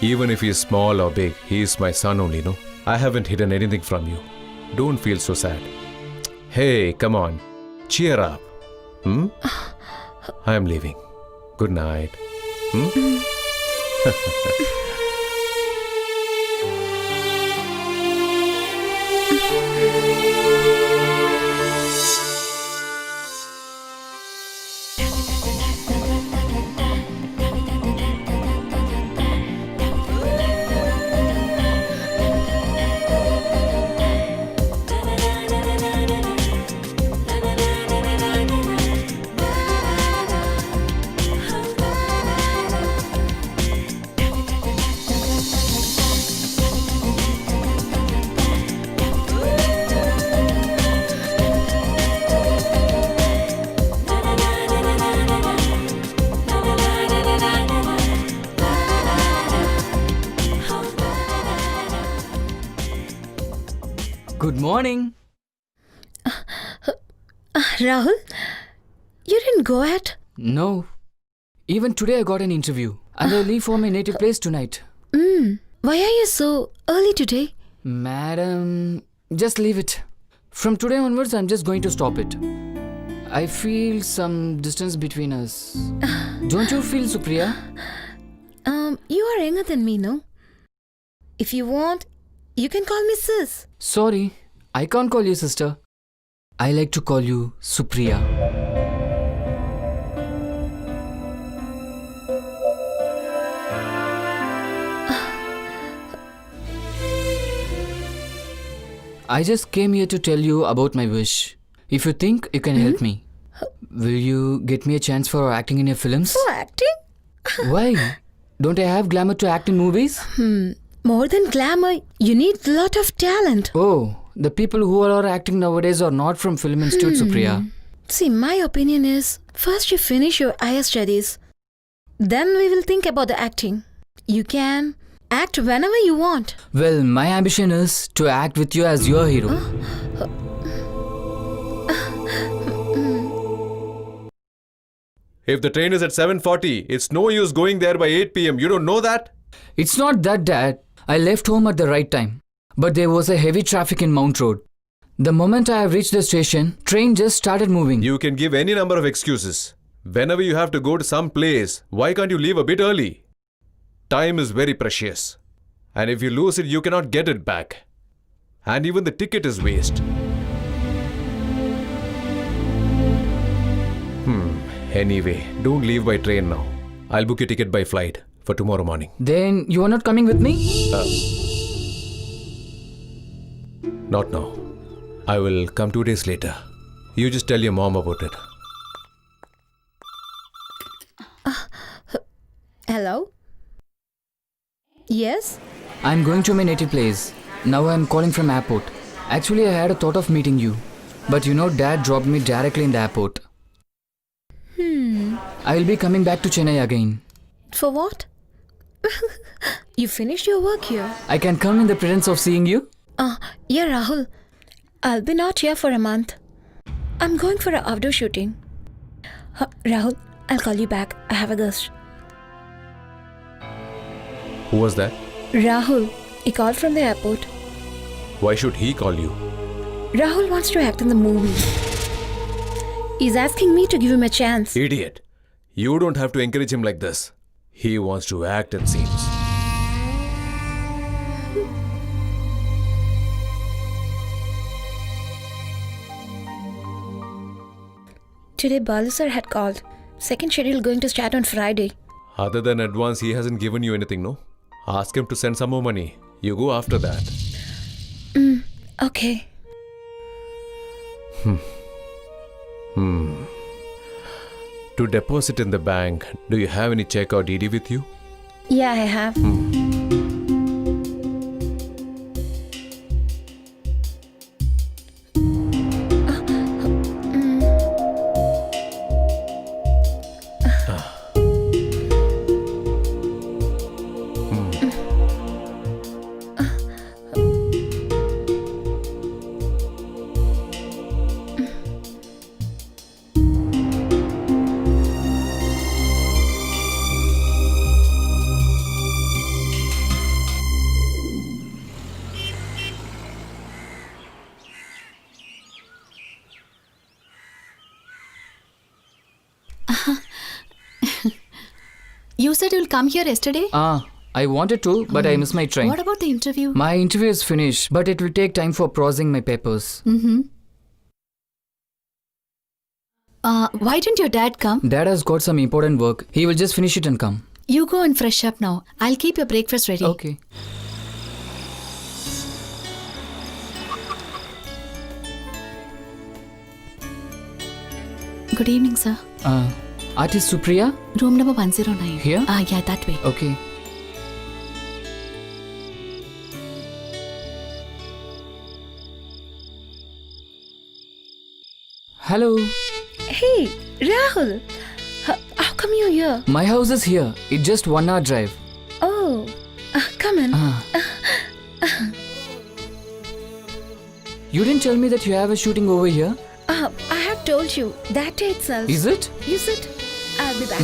Even if he is small or big, he is my son only, no? I haven't hidden anything from you. Don't feel so sad. Hey, come on. Cheer up. I am leaving. Good night. Good morning. Rahul, you didn't go at? No. Even today I got an interview. And I'll leave for my native place tonight. Why are you so early today? Madam, just leave it. From today onwards, I'm just going to stop it. I feel some distance between us. Don't you feel, Supriya? You are younger than me, no? If you want, you can call me sis. Sorry, I can't call you sister. I like to call you Supriya. I just came here to tell you about my wish. If you think you can help me, will you get me a chance for acting in your films? For acting? Why? Don't I have glamour to act in movies? More than glamour, you need a lot of talent. Oh, the people who are acting nowadays are not from Film Institute, Supriya. See, my opinion is first you finish your higher studies. Then we will think about the acting. You can act whenever you want. Well, my ambition is to act with you as your hero. If the train is at 7:40, it's no use going there by 8 p.m. You don't know that? It's not that, Dad. I left home at the right time. But there was a heavy traffic in Mount Road. The moment I have reached the station, train just started moving. You can give any number of excuses. Whenever you have to go to some place, why can't you leave a bit early? Time is very precious. And if you lose it, you cannot get it back. And even the ticket is waste. Anyway, don't leave by train now. I'll book your ticket by flight for tomorrow morning. Then you are not coming with me? Not now. I will come 2 days later. You just tell your mom about it. Hello? Yes? I'm going to my native place. Now I'm calling from airport. Actually, I had a thought of meeting you. But you know, Dad dropped me directly in the airport. I will be coming back to Chennai again. For what? You finished your work here. I can come in the presence of seeing you? Yeah, Rahul. I'll be not here for a month. I'm going for an outdoor shooting. Rahul, I'll call you back. I have a guest. Who was that? Rahul, he called from the airport. Why should he call you? Rahul wants to act in the movie. He's asking me to give him a chance. Idiot. You don't have to encourage him like this. He wants to act, it seems. Today Balu sir had called. Second schedule going to start on Friday. Other than advance, he hasn't given you anything, no? Ask him to send some more money. You go after that. Okay. To deposit in the bank, do you have any check or DD with you? Yeah, I have. You said you'll come here yesterday? I wanted to, but I missed my train. What about the interview? My interview is finished, but it will take time for processing my papers. Why didn't your dad come? Dad has got some important work. He will just finish it and come. You go and fresh up now. I'll keep your breakfast ready. Okay. Good evening, sir. Artist Supriya? Room number 109. Here? Yeah, that way. Okay. Hello. Hey, Rahul. How come you're here? My house is here. It's just 1 hour drive. Oh, come in. You didn't tell me that you have a shooting over here. I had told you that day itself. Is it? You sit. I'll be back.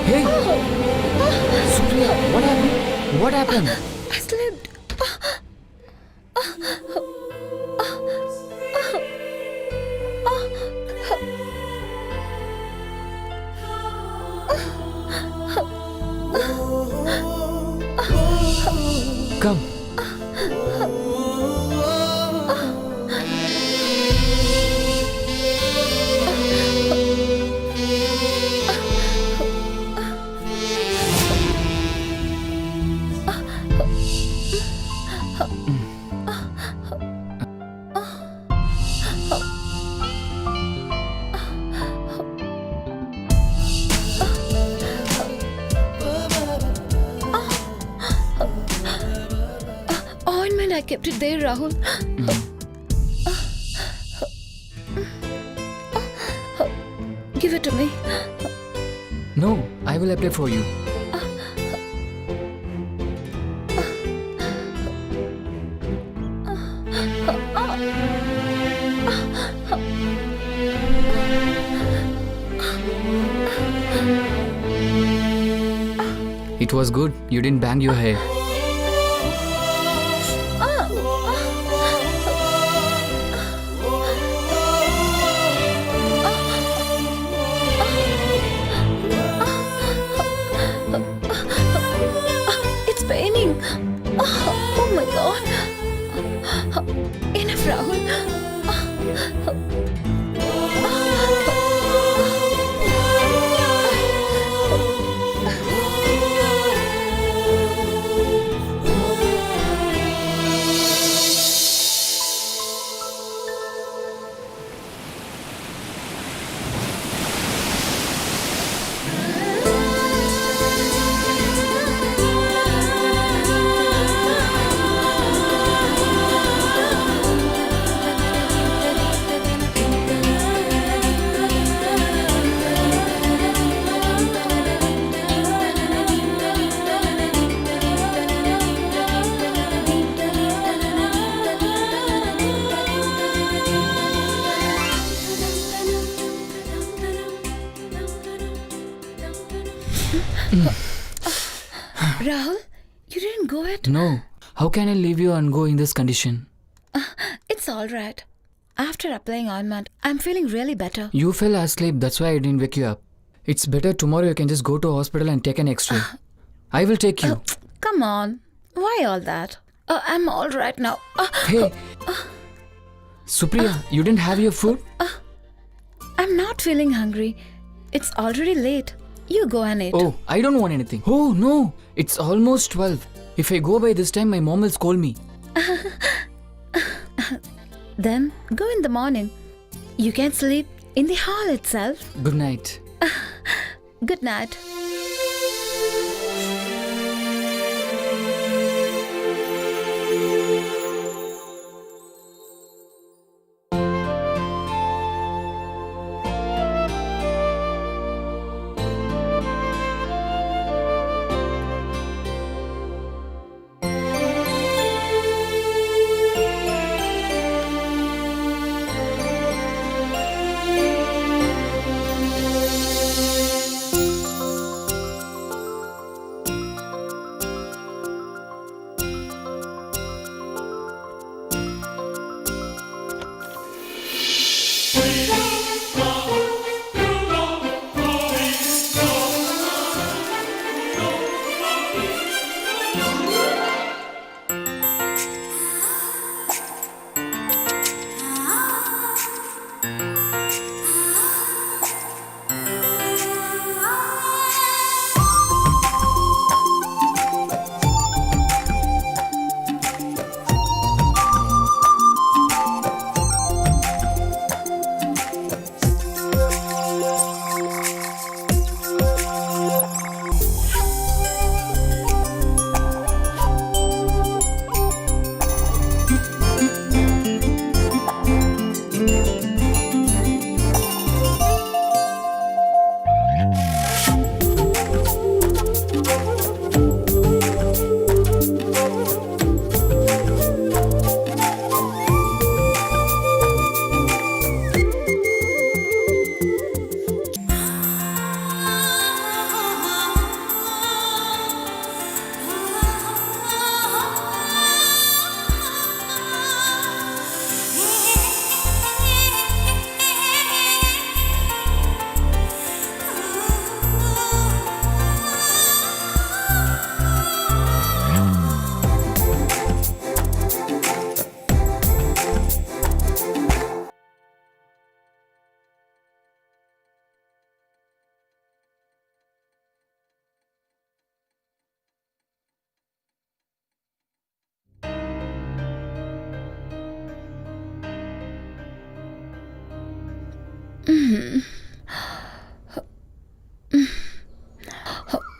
Hey! Supriya, what happened? What happened? I slipped. Come, kept it there, Rahul. Give it to me. No, I will apply for you. It was good. You didn't bang your hair. It's paining. Oh my god. Enough, Rahul. Rahul, you didn't go yet? No. How can I leave you and go in this condition? It's alright. After applying ointment, I'm feeling really better. You fell asleep, that's why I didn't wake you up. It's better tomorrow you can just go to hospital and take an X-ray. I will take you. Come on. Why all that? I'm alright now. Hey. Supriya, you didn't have your food? I'm not feeling hungry. It's already late. You go and eat. Oh, I don't want anything. Oh, no. It's almost 12. If I go by this time, my mom will scold me. Then go in the morning. You can sleep in the hall itself. Good night. Good night.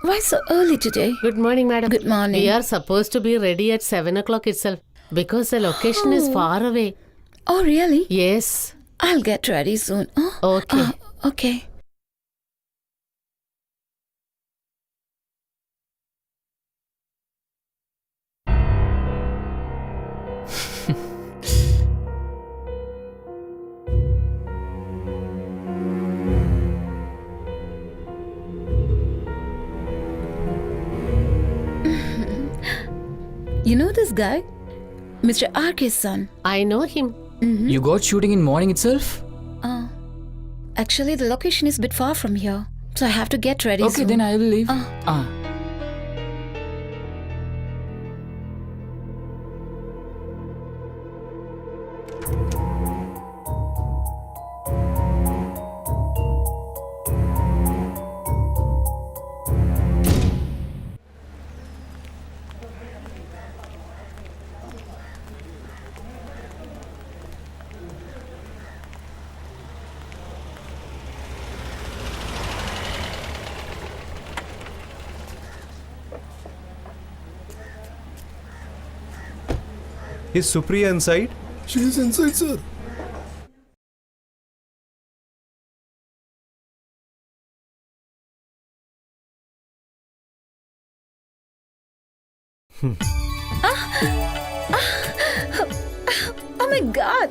Why so early today? Good morning, madam. Good morning. We are supposed to be ready at 7 o'clock itself. Because the location is far away. Oh, really? Yes. I'll get ready soon. Oh, Okay. okay. You know this guy? Mr. RK's son. I know him. You got shooting in morning itself? Actually, the location is a bit far from here. So I have to get ready Okay, soon. then I will leave. Is Supriya inside? She is inside, sir. Oh my god!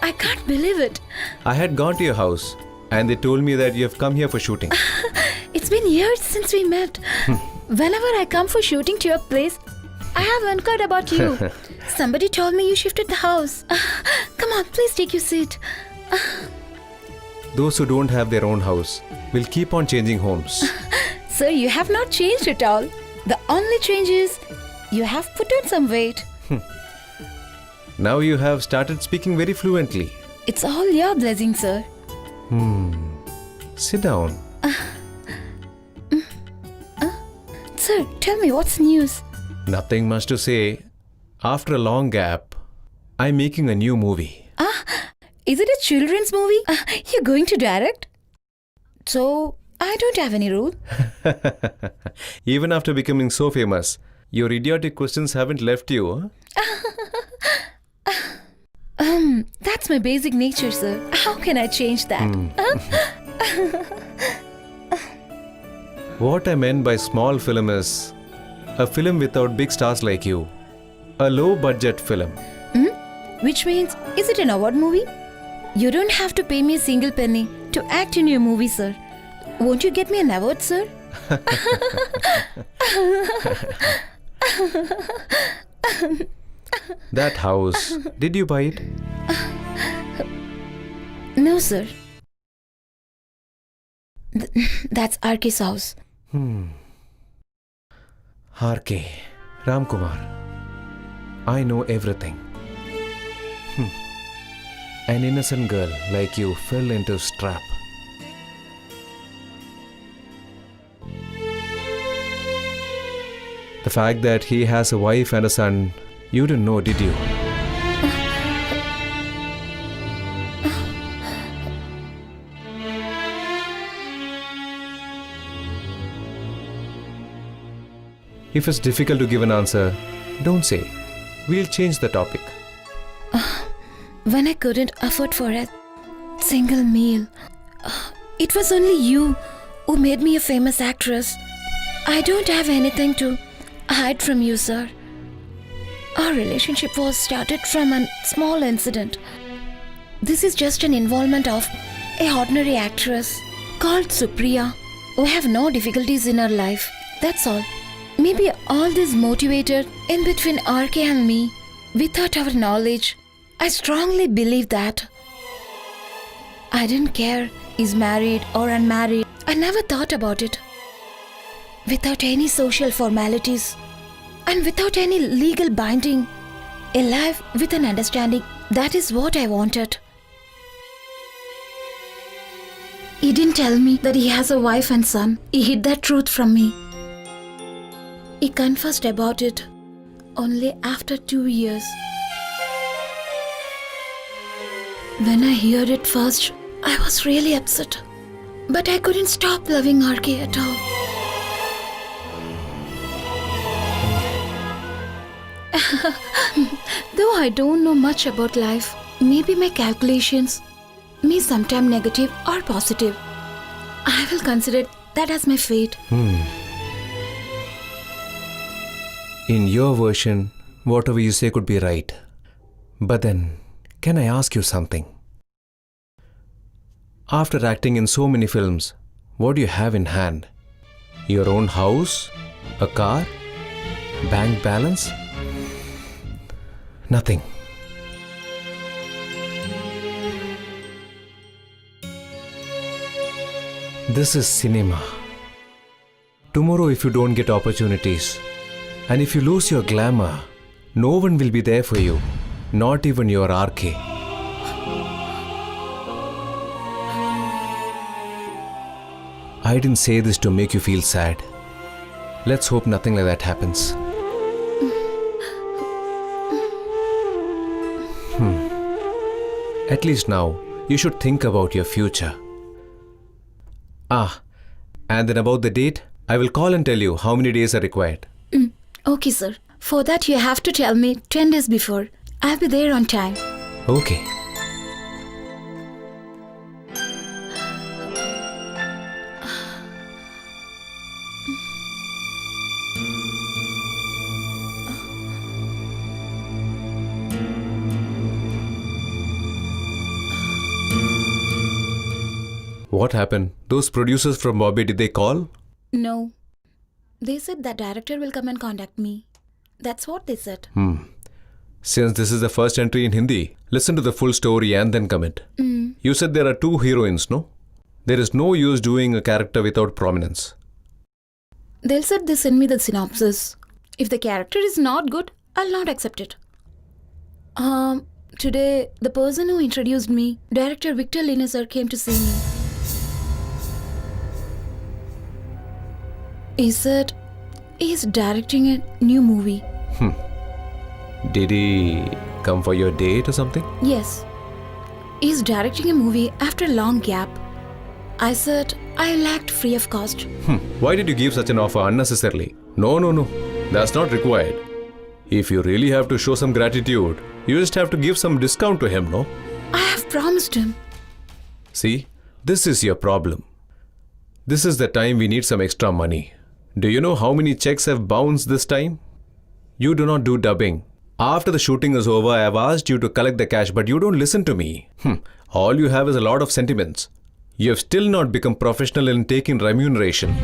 I can't believe it. I had gone to your house and they told me that you have come here for shooting. It's been years since we met. Whenever I come for shooting to your place, I have inquired about you. Somebody told me you shifted the house. Come on, please take your seat. Those who don't have their own house will keep on changing homes. Sir, you have not changed at all. The only change is you have put on some weight. Now you have started speaking very fluently. It's all your blessing, sir. Sit down. Sir, tell me what's news. Nothing much to say. After a long gap, I'm making a new movie. Is it a children's movie? You're going to direct? So, I don't have any rule. Even after becoming so famous, your idiotic questions haven't left you. Huh? That's my basic nature, sir. How can I change that? What I meant by small film is a film without big stars like you. A low budget film. Which means, is it an award movie? You don't have to pay me a single penny to act in your movie, sir. Won't you get me an award, sir? That house, did you buy it? No, sir. That's RK's house. RK, Ramkumar. I know everything. An innocent girl like you fell into his trap. The fact that he has a wife and a son, you didn't know, did you? If it's difficult to give an answer, don't say. We'll change the topic. When I couldn't afford for a single meal, it was only you who made me a famous actress. I don't have anything to hide from you, sir. Our relationship was started from a small incident. This is just an involvement of a ordinary actress called Supriya who have no difficulties in her life. That's all. Maybe all this motivated in between RK and me without our knowledge. I strongly believe that. I didn't care he's married or unmarried. I never thought about it. Without any social formalities and without any legal binding, a life with an understanding, that is what I wanted. He didn't tell me that he has a wife and son. He hid that truth from me. He confessed about it only after 2 years. When I heard it first, I was really upset. But I couldn't stop loving RK at all. Though I don't know much about life, maybe my calculations may sometime negative or positive. I will consider that as my fate. In your version, whatever you say could be right. But then, can I ask you something? After acting in so many films, what do you have in hand? Your own house? A car? Bank balance? Nothing. This is cinema. Tomorrow, if you don't get opportunities, and if you lose your glamour, no one will be there for you, not even your RK. I didn't say this to make you feel sad. Let's hope nothing like that happens. At least now, you should think about your future. And then about the date, I will call and tell you how many days are required. Okay, sir. For that, you have to tell me 10 days before. I'll be there on time. Okay. What happened? Those producers from Bobby, did they call? No. They said that director will come and contact me. That's what they said. Since this is the first entry in Hindi, listen to the full story and then comment. You said there are 2 heroines, no? There is no use doing a character without prominence. They'll said they send me the synopsis. If the character is not good, I'll not accept it. Today, the person who introduced me, director Victor Lina sir, came to see me. He said he's directing a new movie. Did he come for your date or something? Yes. He's directing a movie after a long gap. I said I lacked free of cost. Why did you give such an offer unnecessarily? No. That's not required. If you really have to show some gratitude, you just have to give some discount to him, no? I have promised him. See, this is your problem. This is the time we need some extra money. Do you know how many checks have bounced this time? You do not do dubbing. After the shooting is over, I have asked you to collect the cash, but you don't listen to me. All you have is a lot of sentiments. You have still not become professional in taking remuneration.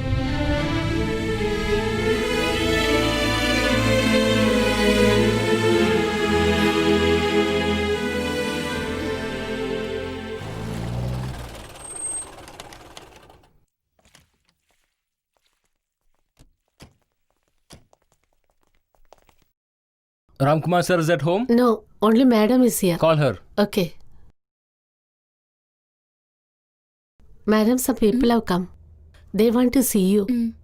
Ramkumar sir is at home? No, only madam is here. Call her. Okay. Madam, some people have come. They want to see you.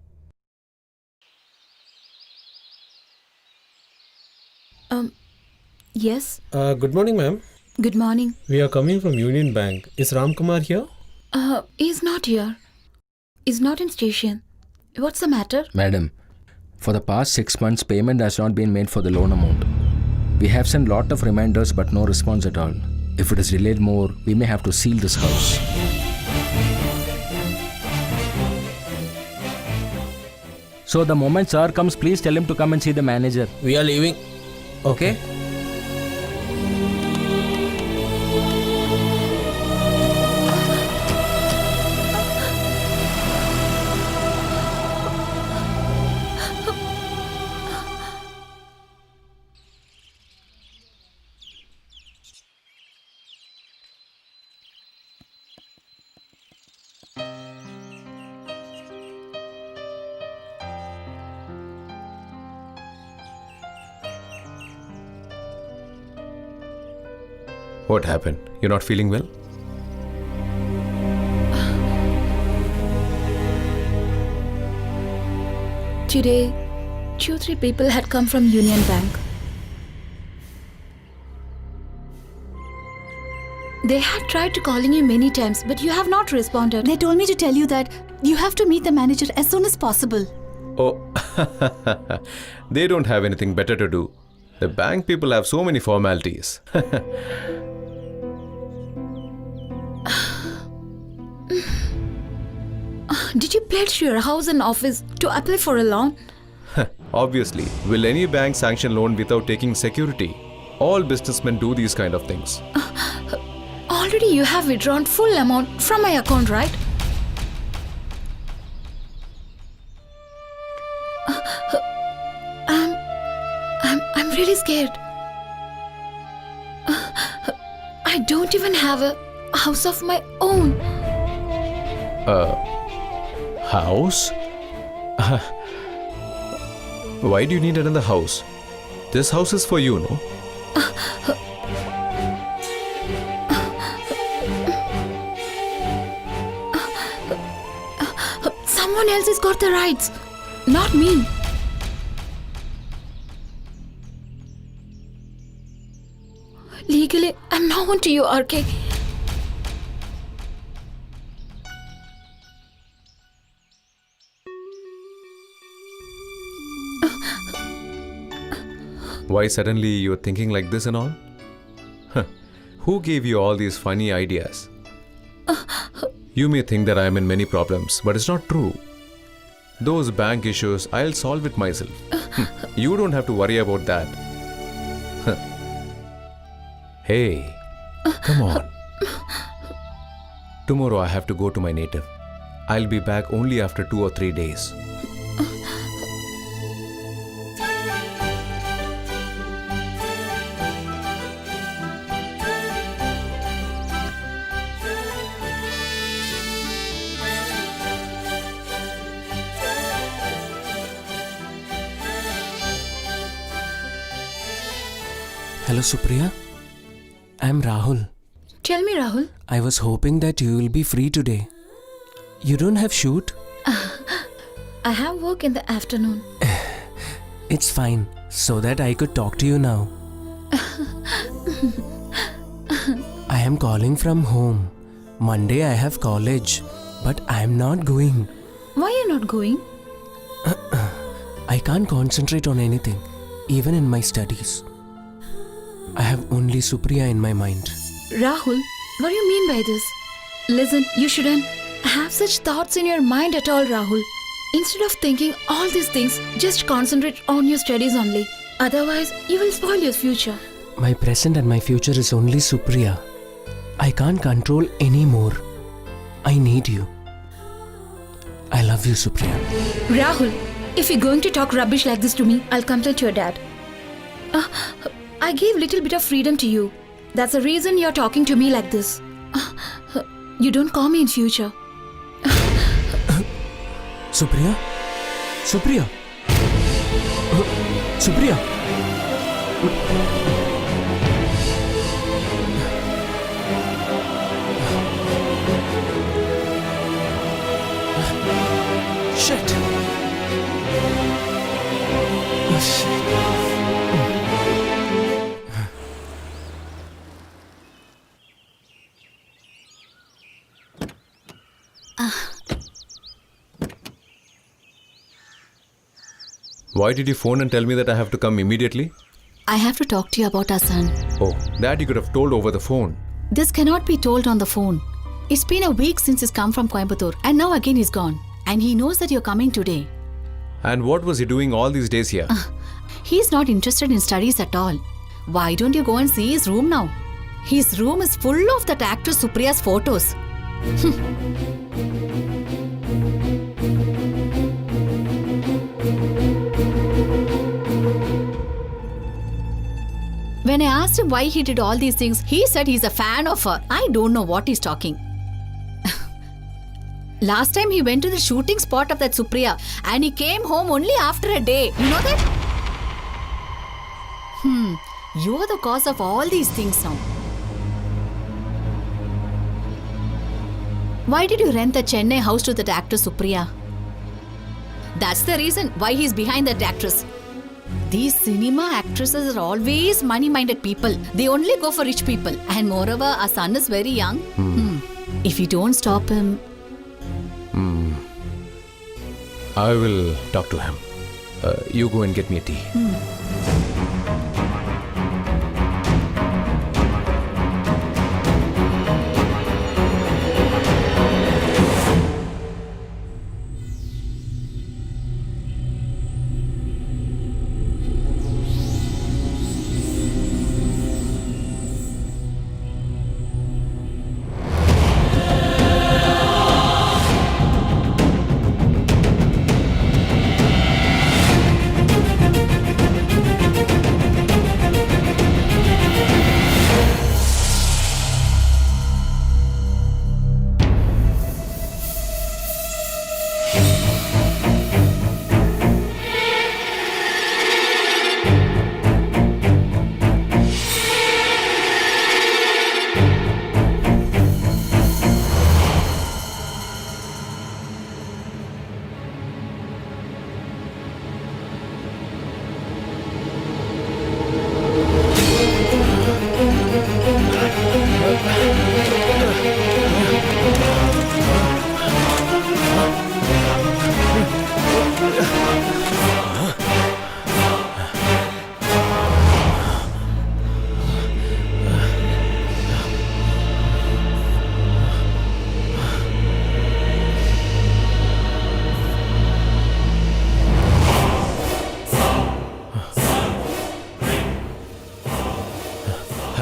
Yes. Good morning, ma'am. Good morning. We are coming from Union Bank. Is Ramkumar here? He's not here. He's not in station. What's the matter? Madam, for the past 6 months, payment has not been made for the loan amount. We have sent lot of reminders but no response at all. If it is delayed more, we may have to seal this house. So the moment sir comes, please tell him to come and see the manager. We are leaving. Okay? What happened? You're not feeling well? Today, 2-3 people had come from Union Bank. They had tried to calling you many times, but you have not responded. They told me to tell you that you have to meet the manager as soon as possible. Oh, they don't have anything better to do. The bank people have so many formalities. Did you pledge your house and office to apply for a loan? Obviously, will any bank sanction loan without taking security? All businessmen do these kind of things. Already you have withdrawn full amount from my account, right? I'm really scared. I don't even have a house of my own. House? Why do you need another house? This house is for you, no? Someone else has got the rights, not me. Legally, I'm no one to you, RK. Why suddenly you're thinking like this and all? Who gave you all these funny ideas? You may think that I am in many problems, but it's not true. Those bank issues, I'll solve it myself. You don't have to worry about that. Hey, come on. Tomorrow I have to go to my native. I'll be back only after 2 or 3 days. Hello, Supriya. I'm Rahul. Tell me, Rahul. I was hoping that you will be free today. You don't have shoot? I have work in the afternoon. It's fine, so that I could talk to you now. I am calling from home. Monday I have college, but I am not going. Why are you not going? I can't concentrate on anything, even in my studies. I have only Supriya in my mind. Rahul, what do you mean by this? Listen, you shouldn't have such thoughts in your mind at all, Rahul. Instead of thinking all these things, just concentrate on your studies only. Otherwise, you will spoil your future. My present and my future is only Supriya. I can't control anymore. I need you. I love you, Supriya. Rahul, if you're going to talk rubbish like this to me, I'll complain to your dad. I gave little bit of freedom to you. That's the reason you're talking to me like this. You don't call me in future. Supriya? Supriya? Supriya? Shit! Why did you phone and tell me that I have to come immediately? I have to talk to you about our son. Oh, that you could have told over the phone. This cannot be told on the phone. It's been a week since he's come from Coimbatore, and now again he's gone. And he knows that you're coming today. And what was he doing all these days here? He's not interested in studies at all. Why don't you go and see his room now? His room is full of that actress Supriya's photos. When I asked him why he did all these things, he said he's a fan of her. I don't know what he's talking. Last time he went to the shooting spot of that Supriya and he came home only after a day. You know that? You're the cause of all these things now. Why did you rent the Chennai house to that actress Supriya? That's the reason why he's behind that actress. These cinema actresses are always money-minded people. They only go for rich people. And moreover, our son is very young. If you don't stop him... I will talk to him. You go and get me a tea.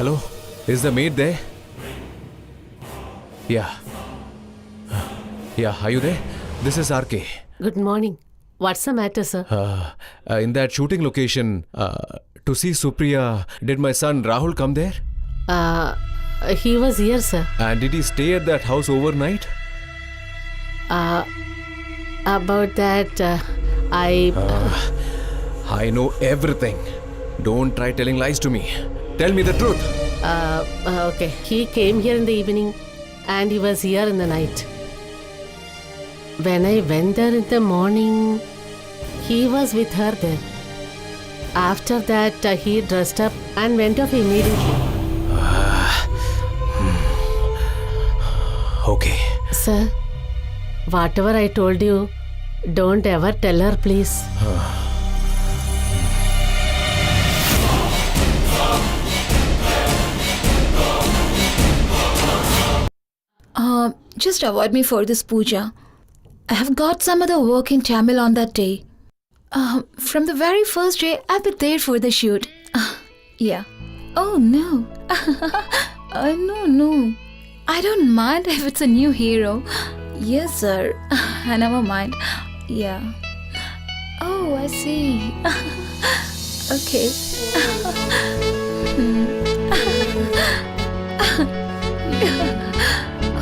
Hello? Is the maid there? Yeah. Yeah, are you there? This is RK. Good morning. What's the matter, sir? In that shooting location, to see Supriya, did my son Rahul come there? He was here, sir. And did he stay at that house overnight? About that, I know everything. Don't try telling lies to me. Tell me the truth. Okay. He came here in the evening and he was here in the night. When I went there in the morning, he was with her there. After that, he dressed up and went off immediately. Okay. Sir, whatever I told you, don't ever tell her, please. Just avoid me for this puja. I have got some other work in Tamil on that day. From the very first day, I'll be there for the shoot. Yeah. Oh no. No. I don't mind if it's a new hero. Yes, sir. I never mind. Yeah. Oh, I see. Okay.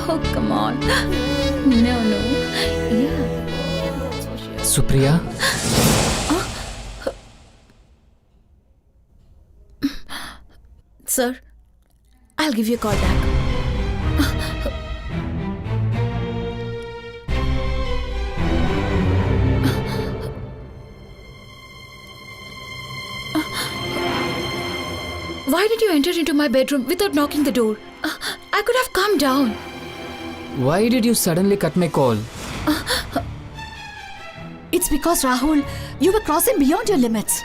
Oh, come on. No. Yeah. Supriya? Sir, I'll give you a call back. Why did you enter into my bedroom without knocking the door? I could have come down. Why did you suddenly cut my call? It's because, Rahul, you were crossing beyond your limits.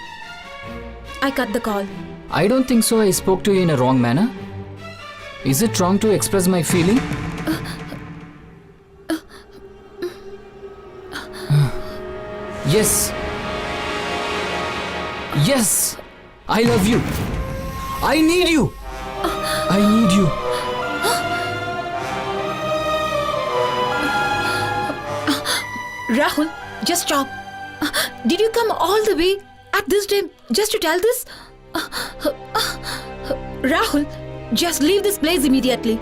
I cut the call. I don't think so. I spoke to you in a wrong manner. Is it wrong to express my feeling? Yes. Yes. I love you. I need you. I need you. Rahul, just stop. Did you come all the way at this time just to tell this? Rahul, just leave this place immediately.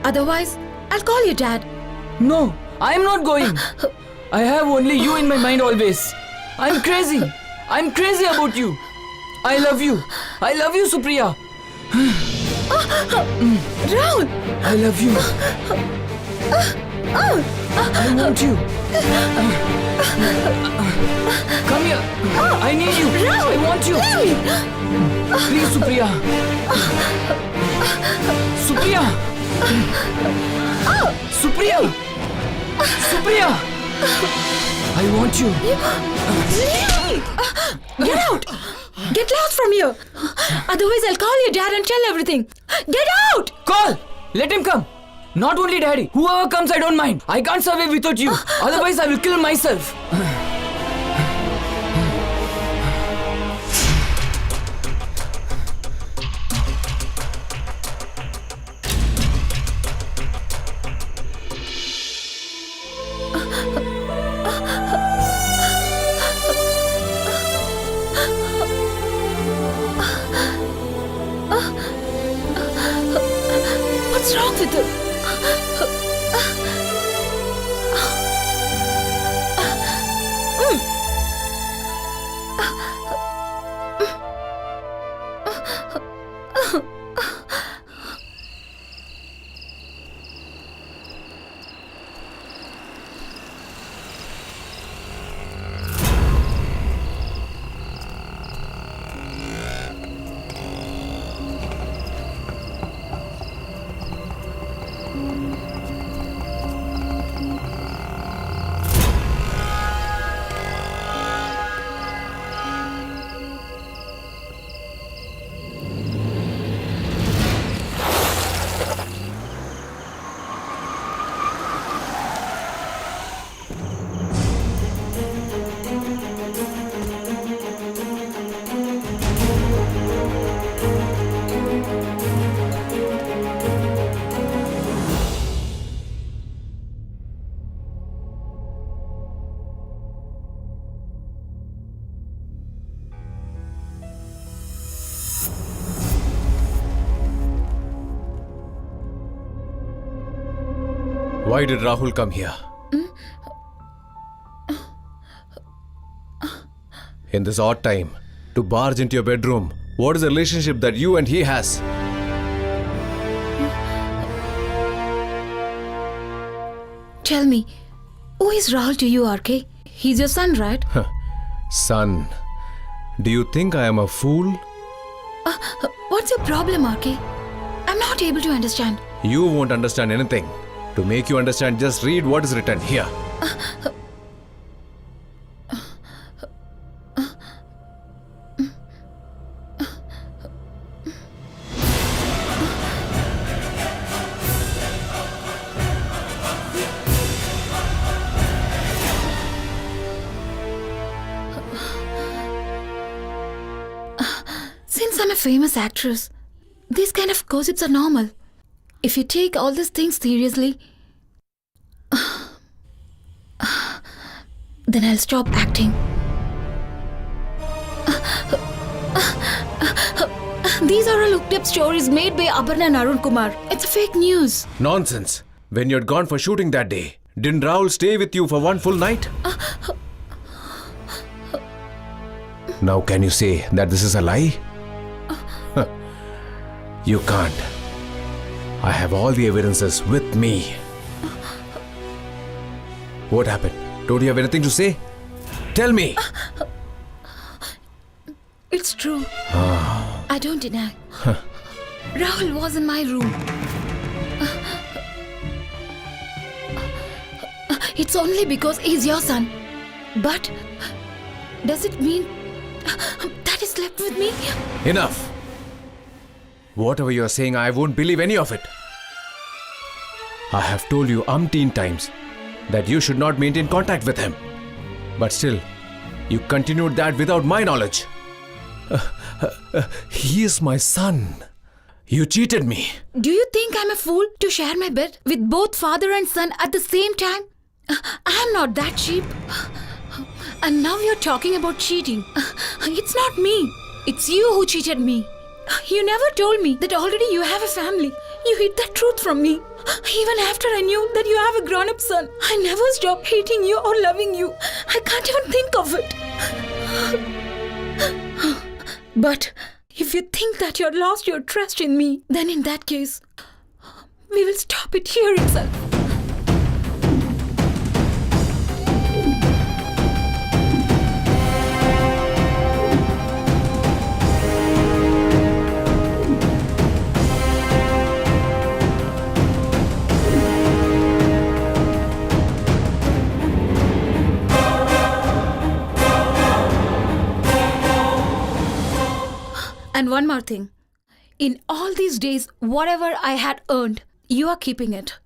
Otherwise, I'll call your dad. No, I am not going. I have only you in my mind always. I'm crazy. I'm crazy about you. I love you. I love you, Supriya. Rahul! I love you. I want you. Come here. I need you. I want you. Please, Supriya. Supriya. Supriya. Supriya. I want you. Get out! Get lost from here! Otherwise, I'll call your dad and tell everything. Get out! Call! Let him come. Not only daddy. Whoever comes, I don't mind. I can't survive without you. Otherwise, I will kill myself. What's wrong with him? Why did Rahul come here? In this odd time, to barge into your bedroom. What is the relationship that you and he has? Tell me, who is Rahul to you, RK? He's your son, right? Son, do you think I am a fool? What's your problem, RK? I'm not able to understand. You won't understand anything. To make you understand, just read what is written here. Since I'm a famous actress, these kind of gossips are normal. If you take all these things seriously, then I'll stop acting. These are all looked up stories made by Aparna and Arun Kumar. It's fake news. Nonsense. When you had gone for shooting that day, didn't Rahul stay with you for one full night? Now can you say that this is a lie? You can't. I have all the evidences with me. What happened? Don't you have anything to say? Tell me. It's true. I don't deny. Rahul was in my room. It's only because he's your son. But does it mean that he slept with me? Enough. Whatever you are saying, I won't believe any of it. I have told you umpteen times that you should not maintain contact with him. But still, you continued that without my knowledge. He is my son. You cheated me. Do you think I'm a fool to share my bed with both father and son at the same time? I'm not that cheap. And now you're talking about cheating. It's not me. It's you who cheated me. You never told me that already you have a family. You hid that truth from me. Even after I knew that you have a grown-up son, I never stopped hating you or loving you. I can't even think of it. But if you think that you lost your trust in me, then in that case, we will stop it here itself. And one more thing. In all these days, whatever I had earned, you are keeping it.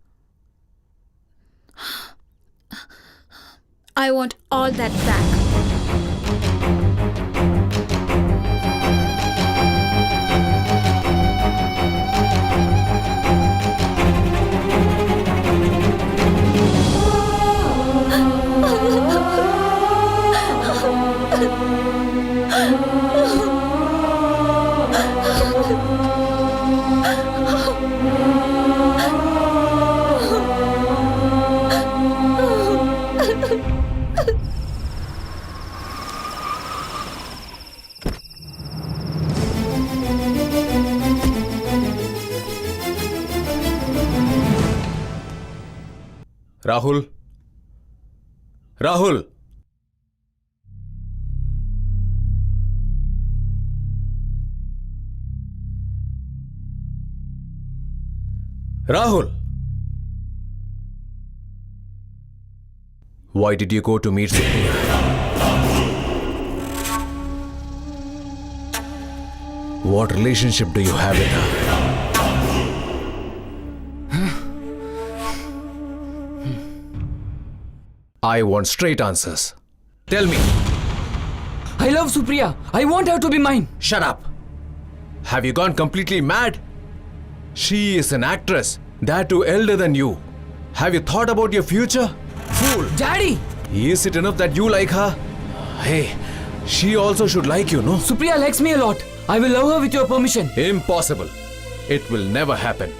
I want all that back. Rahul? Rahul? Rahul? Why did you go to meet Supriya? What relationship do you have with her? I want straight answers. Tell me. I love Supriya. I want her to be mine. Shut up. Have you gone completely mad? She is an actress, that too elder than you. Have you thought about your future? Fool. Daddy! Is it enough that you like her? Hey, she also should like you, no? Supriya likes me a lot. I will love her with your permission. Impossible. It will never happen.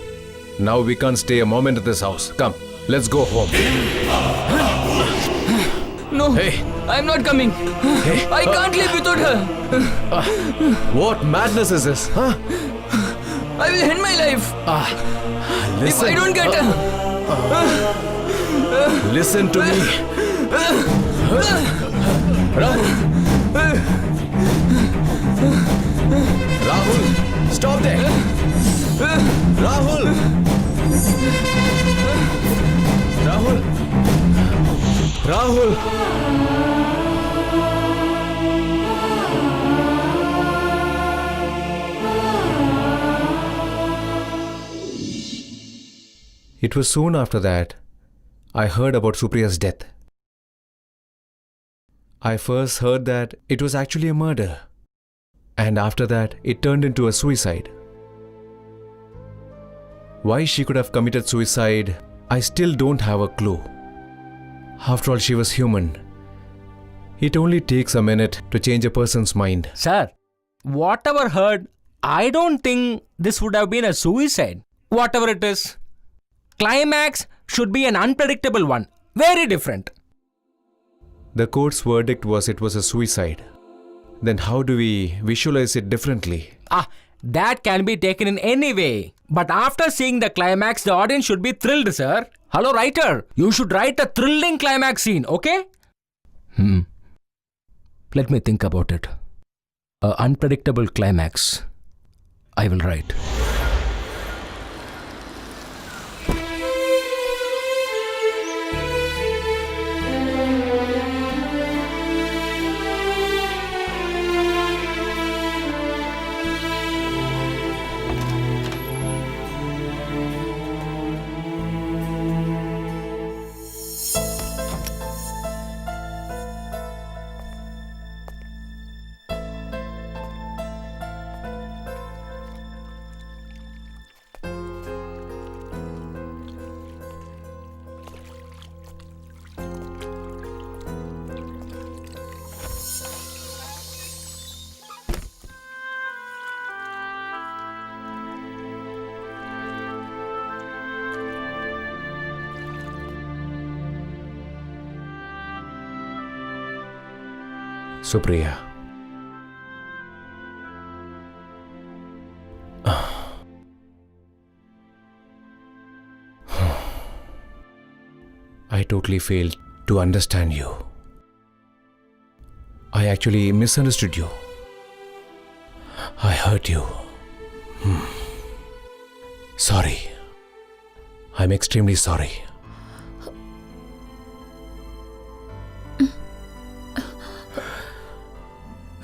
Now we can't stay a moment at this house. Come, Let's go home. No, Hey. I'm not coming. Hey. I can't live without her. What madness is this? Huh? I will end my life if Listen. I don't get her. Listen to me. Rahul, stop there. Rahul. Rahul. Rahul. It was soon after that I heard about Supriya's death. I first heard that it was actually a murder, and after that it turned into a suicide. Why she could have committed suicide, I still don't have a clue. After all, she was human. It only takes a minute to change a person's mind. Sir, whatever heard, I don't think this would have been a suicide. Whatever it is. Climax should be an unpredictable one. Very different. The court's verdict was it was a suicide. Then how do we visualize it differently? That can be taken in any way. But after seeing the climax, the audience should be thrilled, sir. Hello, writer. You should write a thrilling climax scene, okay? Let me think about it. A unpredictable climax. I will write. Supriya. I totally failed to understand you. I actually misunderstood you. I hurt you. Sorry. I'm extremely sorry.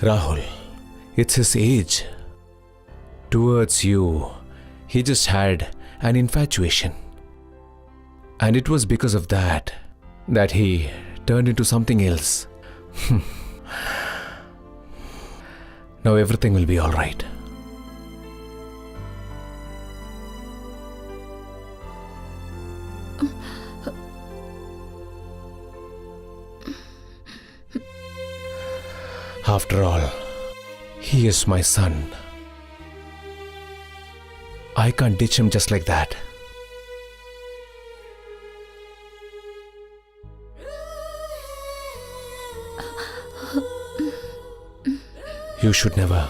Rahul, it's his age. Towards you, he just had an infatuation. And it was because of that he turned into something else. Now everything will be all right. After all, he is my son. I can't ditch him just like that. You should never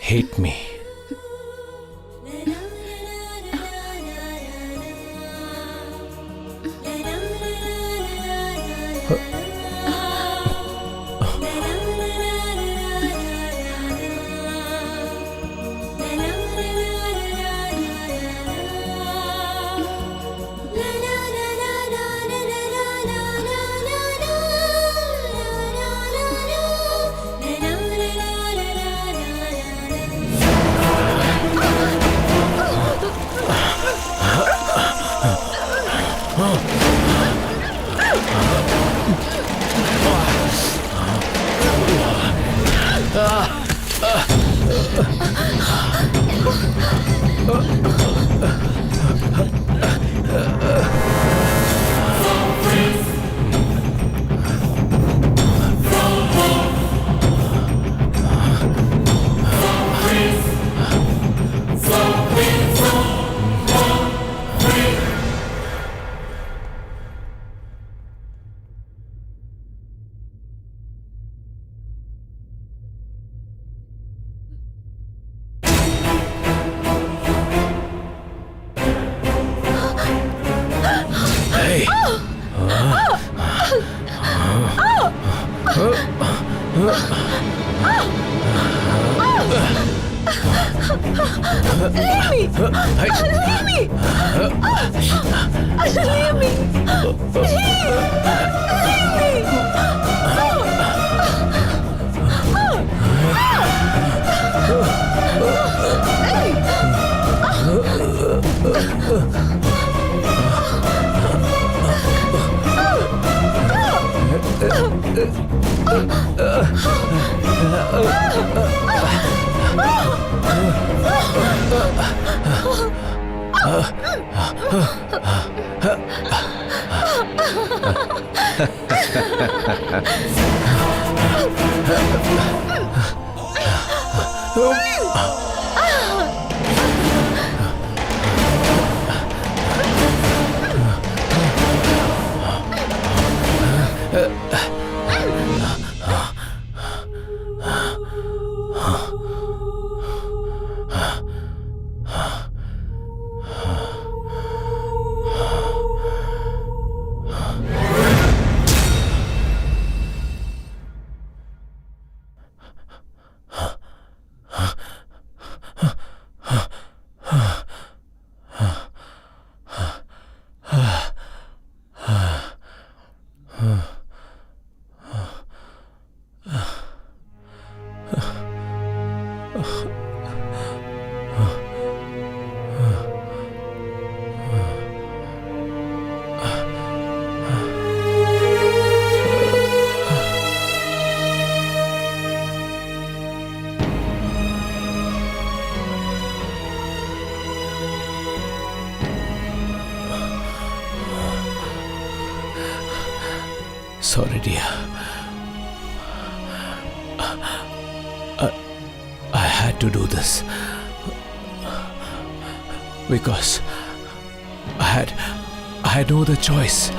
hate me. Sorry, dear. I had to do this because I had no other choice.